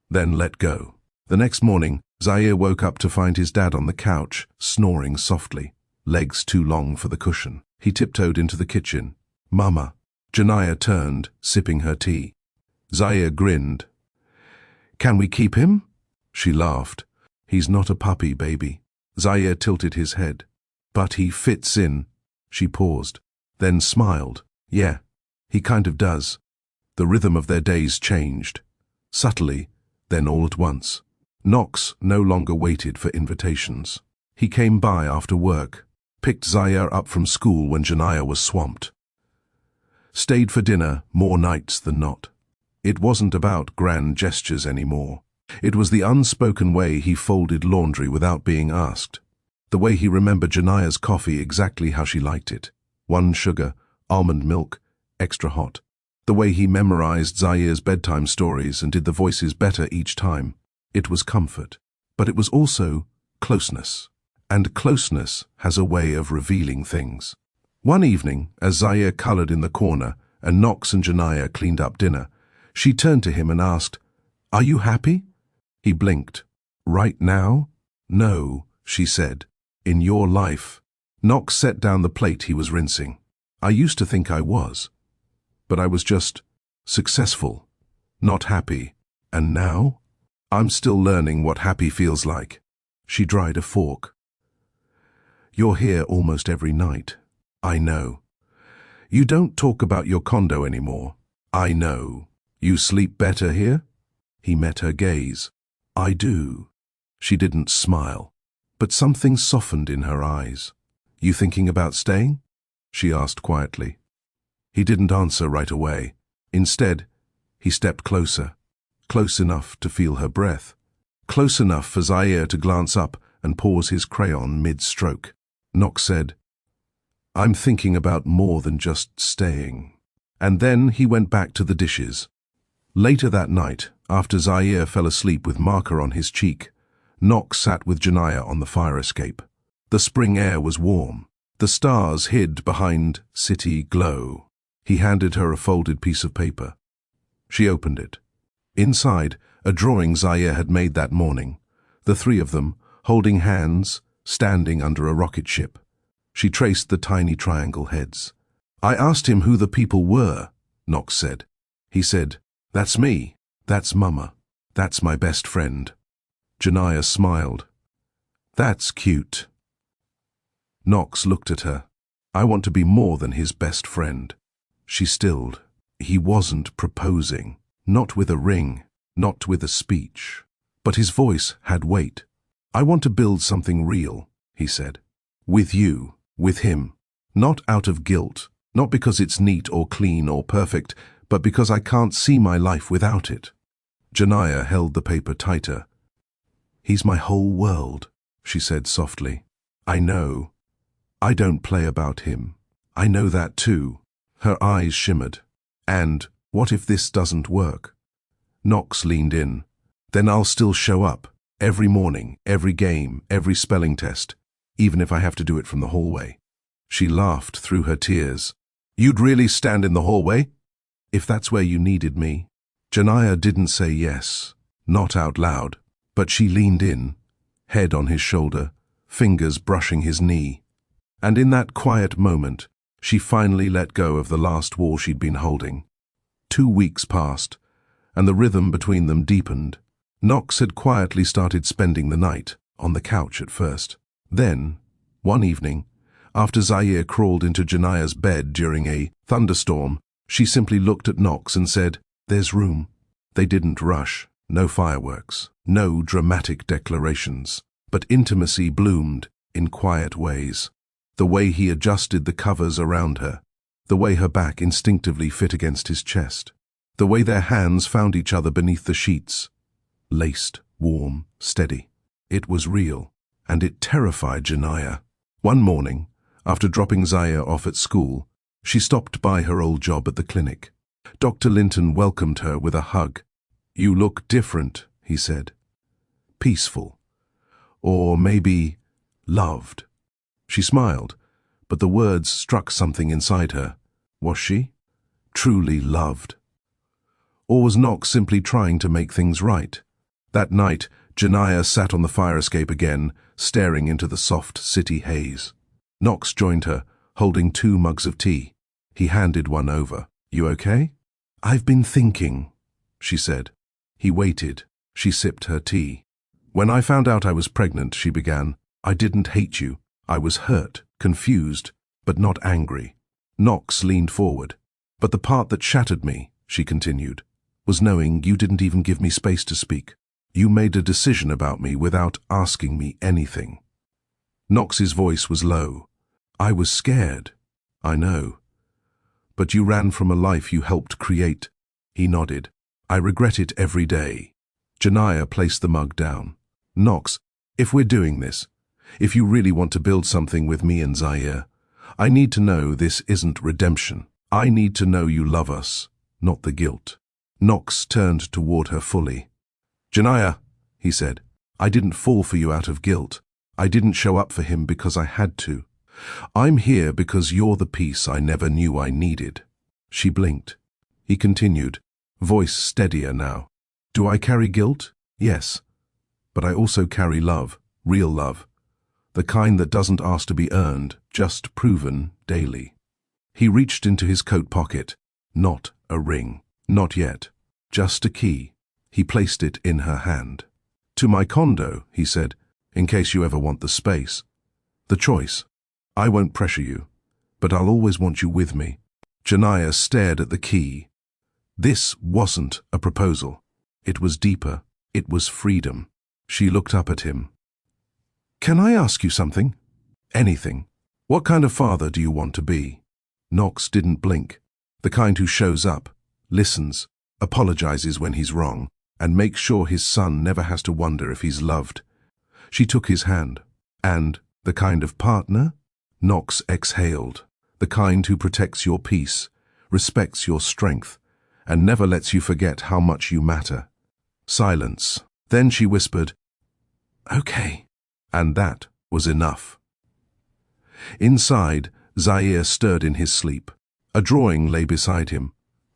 then let go. The next morning, Zaire woke up to find his dad on the couch, snoring softly, legs too long for the cushion. He tiptoed into the kitchen. "Mama." Janiyah turned, sipping her tea. Zaire grinned. "Can we keep him?" She laughed. "He's not a puppy, baby." Zaire tilted his head. "But he fits in." She paused, then smiled. "Yeah, he kind of does." The rhythm of their days changed. Subtly, then all at once. Knox no longer waited for invitations. He came by after work, picked Zaire up from school when Janiyah was swamped. Stayed for dinner more nights than not. It wasn't about grand gestures anymore. It was the unspoken way he folded laundry without being asked. The way he remembered Janiyah's coffee exactly how she liked it. 1 sugar, almond milk, extra hot. The way he memorized Zaire's bedtime stories and did the voices better each time. It was comfort, but it was also closeness. And closeness has a way of revealing things. One evening, as Zaire colored in the corner and Knox and Janiyah cleaned up dinner, she turned to him and asked, "Are you happy?" He blinked. "Right now?" "No," she said. "In your life." Knox set down the plate he was rinsing. "I used to think I was. But I was just successful, not happy. And now? I'm still learning what happy feels like." She dried a fork. "You're here almost every night." "I know." "You don't talk about your condo anymore." "I know." "You sleep better here?" He met her gaze. "I do." She didn't smile, but something softened in her eyes. "You thinking about staying?" she asked quietly. He didn't answer right away. Instead, he stepped closer, close enough to feel her breath, close enough for Zaire to glance up and pause his crayon mid-stroke. Knox said, "I'm thinking about more than just staying." And then he went back to the dishes. Later that night, after Zaire fell asleep with marker on his cheek, Knox sat with Janiyah on the fire escape. The spring air was warm. The stars hid behind city glow. He handed her a folded piece of paper. She opened it. Inside, a drawing Zaire had made that morning. The 3 of them, holding hands, standing under a rocket ship. She traced the tiny triangle heads. "I asked him who the people were," Knox said. He said, "That's me. That's Mama. That's my best friend." Janiyah smiled. "That's cute." Knox looked at her. "I want to be more than his best friend." She stilled. He wasn't proposing. Not with a ring. Not with a speech. But his voice had weight. "I want to build something real," he said. "With you. With him. Not out of guilt. Not because it's neat or clean or perfect, but because I can't see my life without it." Janiyah held the paper tighter. "He's my whole world," she said softly. "I know. I don't play about him. I know that too." Her eyes shimmered. "And what if this doesn't work?" Knox leaned in. "Then I'll still show up. Every morning, every game, every spelling test, even if I have to do it from the hallway." She laughed through her tears. "You'd really stand in the hallway?" "If that's where you needed me." Janiyah didn't say yes, not out loud, but she leaned in, head on his shoulder, fingers brushing his knee. And in that quiet moment, she finally let go of the last wall she'd been holding. 2 weeks passed, and the rhythm between them deepened. Knox had quietly started spending the night, on the couch at first. Then, one evening, after Zaire crawled into Janiyah's bed during a thunderstorm, she simply looked at Knox and said, "There's room." They didn't rush, no fireworks, no dramatic declarations, but intimacy bloomed in quiet ways. The way he adjusted the covers around her, the way her back instinctively fit against his chest, the way their hands found each other beneath the sheets. laced, warm, steady. It was real, and it terrified Janaya. One morning, after dropping Zaire off at school, she stopped by her old job at the clinic. Dr. Linton welcomed her with a hug. "You look different," he said. "Peaceful. Or maybe loved." She smiled, but the words struck something inside her. Was she truly loved? Or was Knox simply trying to make things right? That night, Janaya sat on the fire escape again, staring into the soft city haze. Knox joined her, holding 2 mugs of tea. He handed one over. "You okay?" "I've been thinking," she said. He waited. She sipped her tea. "When I found out I was pregnant," she began, "I didn't hate you. I was hurt, confused, but not angry." Knox leaned forward. "But the part that shattered me," she continued, "was knowing you didn't even give me space to speak. You made a decision about me without asking me anything." Knox's voice was low. "I was scared. I know. But you ran from a life you helped create." He nodded. "I regret it every day." Janaya placed the mug down. "Knox, if we're doing this, if you really want to build something with me and Zaire, I need to know this isn't redemption. I need to know you love us, not the guilt." Knox turned toward her fully. "Janaya," he said, "I didn't fall for you out of guilt. I didn't show up for him because I had to. I'm here because you're the piece I never knew I needed." She blinked. He continued, voice steadier now. "Do I carry guilt? Yes. But I also carry love, real love. The kind that doesn't ask to be earned, just proven daily." He reached into his coat pocket. Not a ring. Not yet. Just a key. He placed it in her hand. "To my condo," he said, "in case you ever want the space. The choice. I won't pressure you, but I'll always want you with me." Janaya stared at the key. This wasn't a proposal. It was deeper. It was freedom. She looked up at him. "Can I ask you something?" "Anything. What kind of father do you want to be?" Knox didn't blink. The kind who shows up, listens, apologizes when he's wrong, and makes sure his son never has to wonder if he's loved. She took his hand. "And the kind of partner?" Knox exhaled. "The kind who protects your peace, respects your strength, and never lets you forget how much you matter." Silence. Then she whispered, "Okay." And that was enough. Inside, Zaire stirred in his sleep. A drawing lay beside him.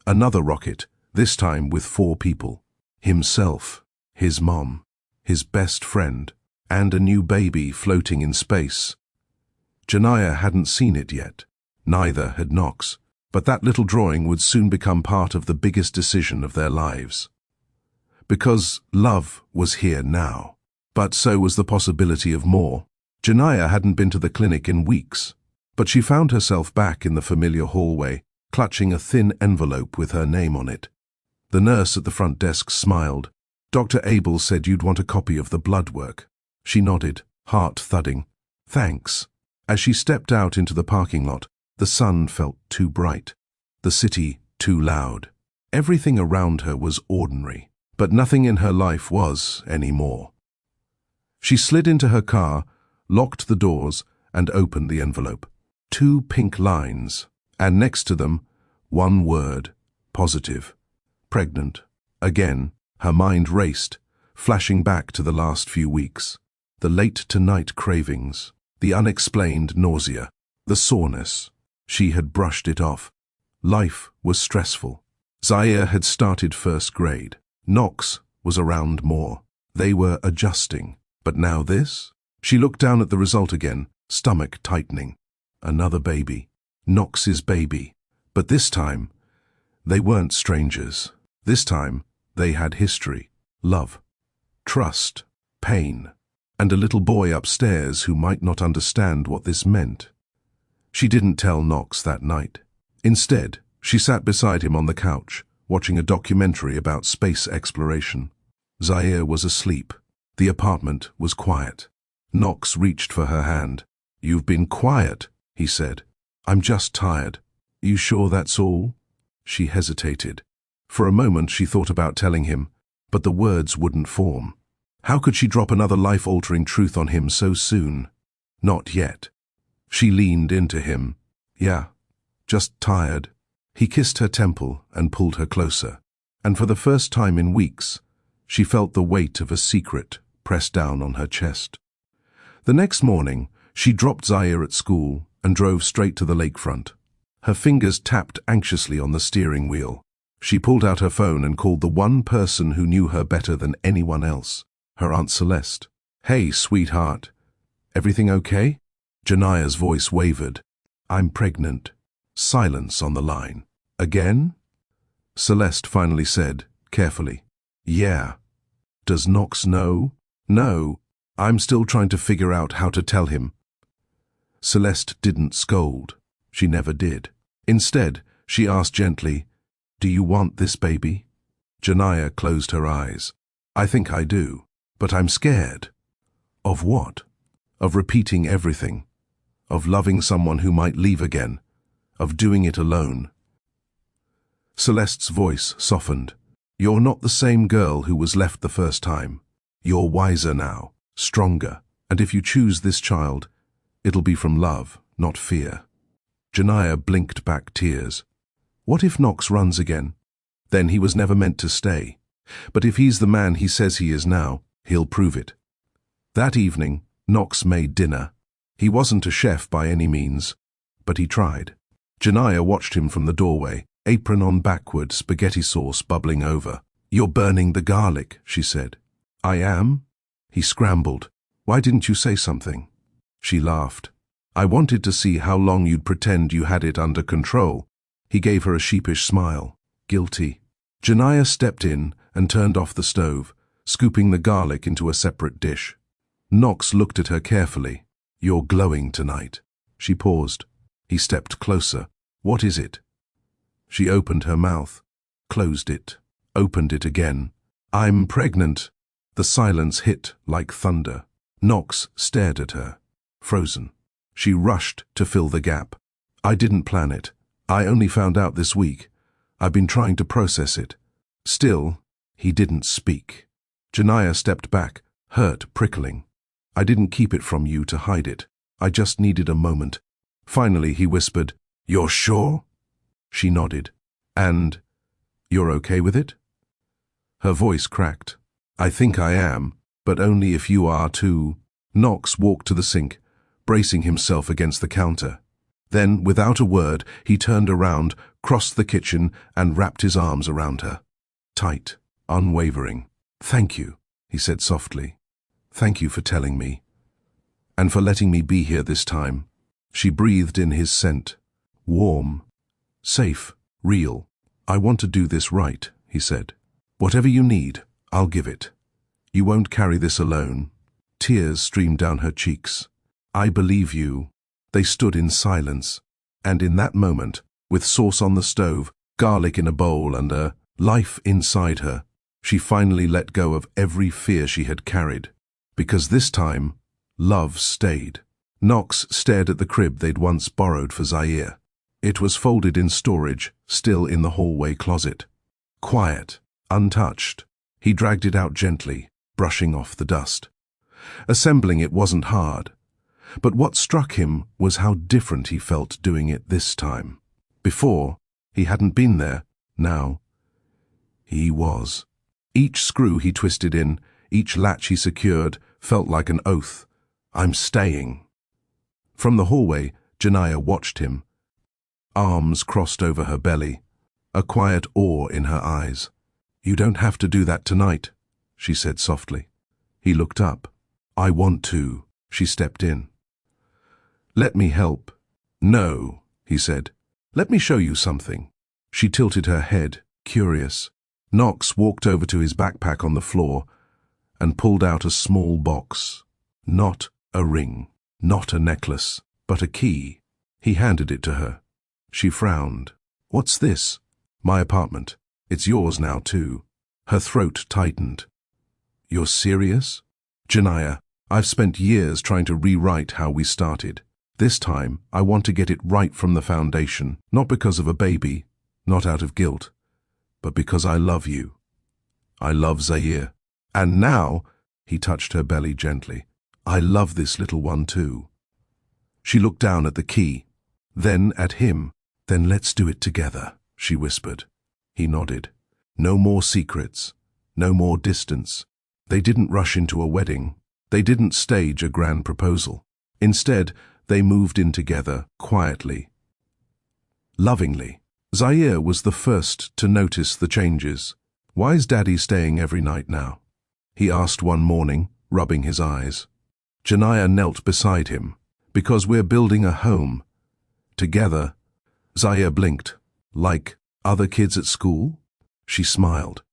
Another rocket, this time with 4 people. Himself, his mom, his best friend, and a new baby floating in space. Janaya hadn't seen it yet. Neither had Knox. But that little drawing would soon become part of the biggest decision of their lives. Because love was here now. But so was the possibility of more. Janaya hadn't been to the clinic in weeks, but she found herself back in the familiar hallway, clutching a thin envelope with her name on it. The nurse at the front desk smiled. "Dr. Abel said you'd want a copy of the blood work." She nodded, heart thudding. "Thanks." As she stepped out into the parking lot, the sun felt too bright, the city too loud. Everything around her was ordinary, but nothing in her life was anymore. She slid into her car, locked the doors, and opened the envelope. 2 pink lines, and next to them, 1 word, positive. Pregnant. Again, her mind raced, flashing back to the last few weeks. The late-to-night cravings, the unexplained nausea, the soreness. She had brushed it off. Life was stressful. Zaire had started first grade. Knox was around more. They were adjusting. But now this? She looked down at the result again, stomach tightening. Another baby. Knox's baby. But this time, they weren't strangers. This time, they had history, love, trust, pain, and a little boy upstairs who might not understand what this meant. She didn't tell Knox that night. Instead, she sat beside him on the couch, watching a documentary about space exploration. Zaire was asleep. The apartment was quiet. Knox reached for her hand. "You've been quiet," he said. "I'm just tired." "You sure that's all?" She hesitated. For a moment she thought about telling him, but the words wouldn't form. How could she drop another life-altering truth on him so soon? Not yet. She leaned into him. Yeah, just tired. He kissed her temple and pulled her closer. And for the first time in weeks, she felt the weight of a secret pressed down on her chest. The next morning, she dropped Zaire at school and drove straight to the lakefront. Her fingers tapped anxiously on the steering wheel. She pulled out her phone and called the one person who knew her better than anyone else, her Aunt Celeste. "Hey, sweetheart. Everything okay?" Jania's voice wavered. "I'm pregnant." Silence on the line. "Again?" Celeste finally said, carefully. "Yeah." "Does Knox know?" "No. I'm still trying to figure out how to tell him." Celeste didn't scold. She never did. Instead, she asked gently, "Do you want this baby?" Jania closed her eyes. "I think I do, but I'm scared." "Of what?" "Of repeating everything. Of loving someone who might leave again. Of doing it alone." Celeste's voice softened. "You're not the same girl who was left the first time. You're wiser now, stronger, and if you choose this child, it'll be from love, not fear." Jania blinked back tears. What if Knox runs again? Then he was never meant to stay. But if he's the man he says he is now, he'll prove it. That evening, Knox made dinner. He wasn't a chef by any means, but he tried. Jania watched him from the doorway, apron on backward, spaghetti sauce bubbling over. "You're burning the garlic," she said. "I am?" He scrambled. "Why didn't you say something?" She laughed. "I wanted to see how long you'd pretend you had it under control." He gave her a sheepish smile. "Guilty." Jania stepped in and turned off the stove, scooping the garlic into a separate dish. Knox looked at her carefully. "You're glowing tonight." She paused. He stepped closer. "What is it?" She opened her mouth, closed it, opened it again. "I'm pregnant." The silence hit like thunder. Knox stared at her, frozen. She rushed to fill the gap. "I didn't plan it. I only found out this week. I've been trying to process it." Still, he didn't speak. Jania stepped back, hurt prickling. "I didn't keep it from you to hide it. I just needed a moment." Finally, he whispered, "You're sure?" She nodded. "And you're okay with it?" Her voice cracked. "I think I am, but only if you are too." Knox walked to the sink, bracing himself against the counter. Then, without a word, he turned around, crossed the kitchen, and wrapped his arms around her. Tight, unwavering. "Thank you," he said softly. "Thank you for telling me. And for letting me be here this time." She breathed in his scent. Warm, safe, real. "I want to do this right," he said. "Whatever you need, I'll give it. You won't carry this alone." Tears streamed down her cheeks. "I believe you." They stood in silence, and in that moment, with sauce on the stove, garlic in a bowl, and a life inside her, she finally let go of every fear she had carried. Because this time, love stayed. Knox stared at the crib they'd once borrowed for Zaire. It was folded in storage, still in the hallway closet. Quiet, untouched. He dragged it out gently, brushing off the dust. Assembling it wasn't hard. But what struck him was how different he felt doing it this time. Before, he hadn't been there. Now, he was. Each screw he twisted in, each latch he secured, felt like an oath. "I'm staying." From the hallway, Jania watched him. Arms crossed over her belly, a quiet awe in her eyes. "You don't have to do that tonight," she said softly. He looked up. "I want to." She stepped in. "Let me help." "No," he said. "Let me show you something." She tilted her head, curious. Knox walked over to his backpack on the floor and pulled out a small box. Not a ring, not a necklace, but a key. He handed it to her. She frowned. "What's this?" "My apartment. It's yours now, too." Her throat tightened. "You're serious?" "Jania, I've spent years trying to rewrite how we started. This time, I want to get it right from the foundation, not because of a baby, not out of guilt, but because I love you." I love Zaire. And now, he touched her belly gently, I love this little one too. She looked down at the key, then at him. Then let's do it together, she whispered. He nodded. No more secrets, no more distance. They didn't rush into a wedding. They didn't stage a grand proposal. Instead, they moved in together, quietly, lovingly. Zaire was the first to notice the changes. Why's Daddy staying every night now? He asked one morning, rubbing his eyes. Janaya knelt beside him. Because we're building a home. Together. Zaire blinked. Like other kids at school? She smiled.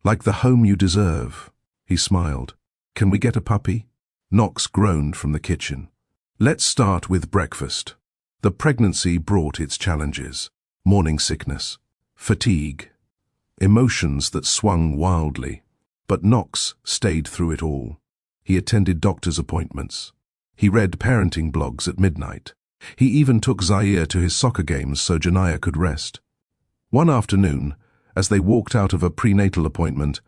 Like the home you deserve. He smiled. Can we get a puppy? Knox groaned from the kitchen. Let's start with breakfast. The pregnancy brought its challenges. Morning sickness. Fatigue. Emotions that swung wildly. But Knox stayed through it all. He attended doctor's appointments. He read parenting blogs at midnight. He even took Zaire to his soccer games so Janaya could rest. One afternoon, as they walked out of a prenatal appointment,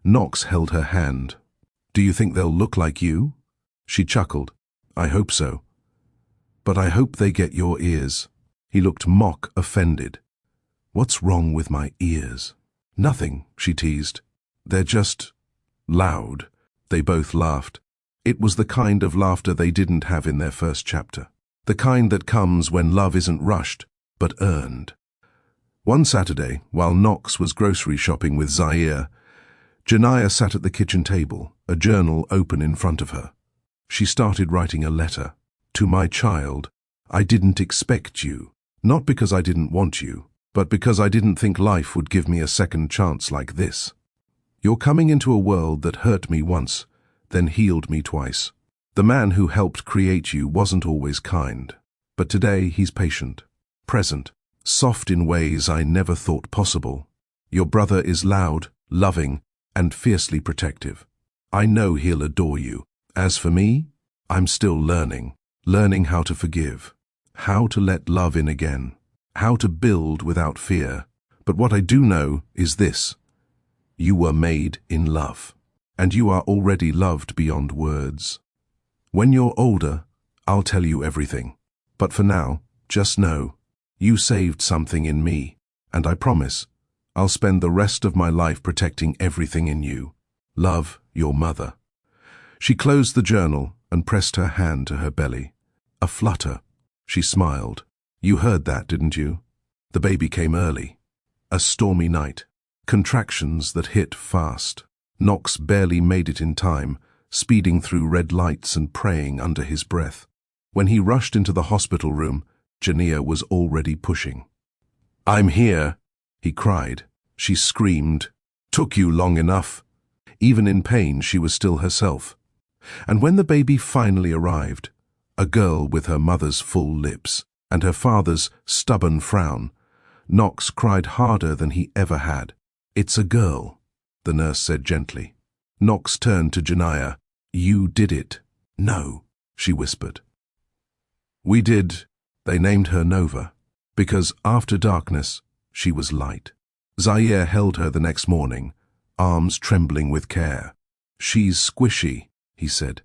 Knox held her hand. Do you think they'll look like you? She chuckled. I hope so. But I hope they get your ears. He looked mock offended. What's wrong with my ears? Nothing, she teased. They're just loud. They both laughed. It was the kind of laughter they didn't have in their first chapter. The kind that comes when love isn't rushed, but earned. One Saturday, while Knox was grocery shopping with Zaire, Janaya sat at the kitchen table, a journal open in front of her. She started writing a letter. To my child, I didn't expect you. Not because I didn't want you, but because I didn't think life would give me a second chance like this. You're coming into a world that hurt me once, then healed me twice. The man who helped create you wasn't always kind, but today he's patient, present, soft in ways I never thought possible. Your brother is loud, loving, and fiercely protective. I know he'll adore you. As for me, I'm still learning how to forgive, how to let love in again, how to build without fear. But what I do know is this: you were made in love. And you are already loved beyond words. When you're older, I'll tell you everything. But for now, just know, you saved something in me, and I promise, I'll spend the rest of my life protecting everything in you. Love, your mother. She closed the journal and pressed her hand to her belly. A flutter. She smiled. You heard that, didn't you? The baby came early. A stormy night. Contractions that hit fast. Knox barely made it in time, speeding through red lights and praying under his breath. When he rushed into the hospital room, Janaya was already pushing. I'm here, he cried. She screamed. Took you long enough. Even in pain, she was still herself. And when the baby finally arrived, a girl with her mother's full lips and her father's stubborn frown, Knox cried harder than he ever had. It's a girl, the nurse said gently. Knox turned to Janaya. You did it. No, she whispered. We did. They named her Nova, because after darkness, she was light. Zaire held her the next morning, arms trembling with care. She's squishy, he said.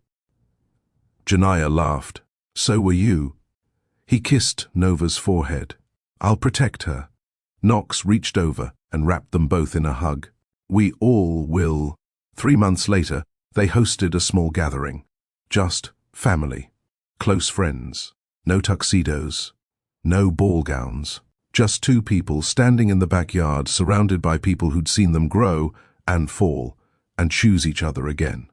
Janaya laughed. So were you. He kissed Nova's forehead. I'll protect her. Knox reached over and wrapped them both in a hug. We all will. 3 months later, they hosted a small gathering. Just family, close friends, no tuxedos, no ball gowns. Just two people standing in the backyard surrounded by people who'd seen them grow and fall and choose each other again.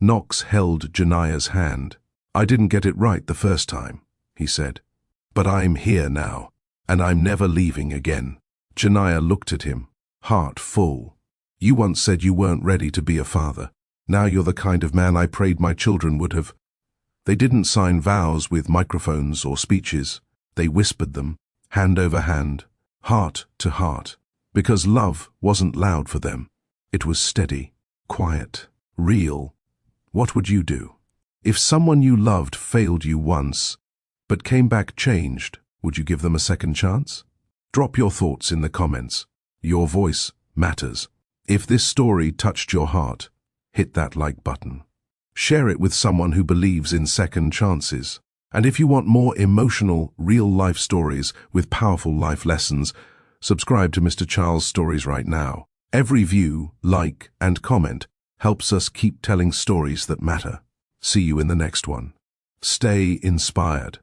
Knox held Janaya's hand. I didn't get it right the first time, he said. But I'm here now, and I'm never leaving again. Janaya looked at him, heart full. You once said you weren't ready to be a father. Now you're the kind of man I prayed my children would have. They didn't sign vows with microphones or speeches. They whispered them, hand over hand, heart to heart, because love wasn't loud for them. It was steady, quiet, real. What would you do? If someone you loved failed you once, but came back changed, would you give them a second chance? Drop your thoughts in the comments. Your voice matters. If this story touched your heart, hit that like button. Share it with someone who believes in second chances. And if you want more emotional, real-life stories with powerful life lessons, subscribe to Mr. Charles' Stories right now. Every view, like, and comment helps us keep telling stories that matter. See you in the next one. Stay inspired.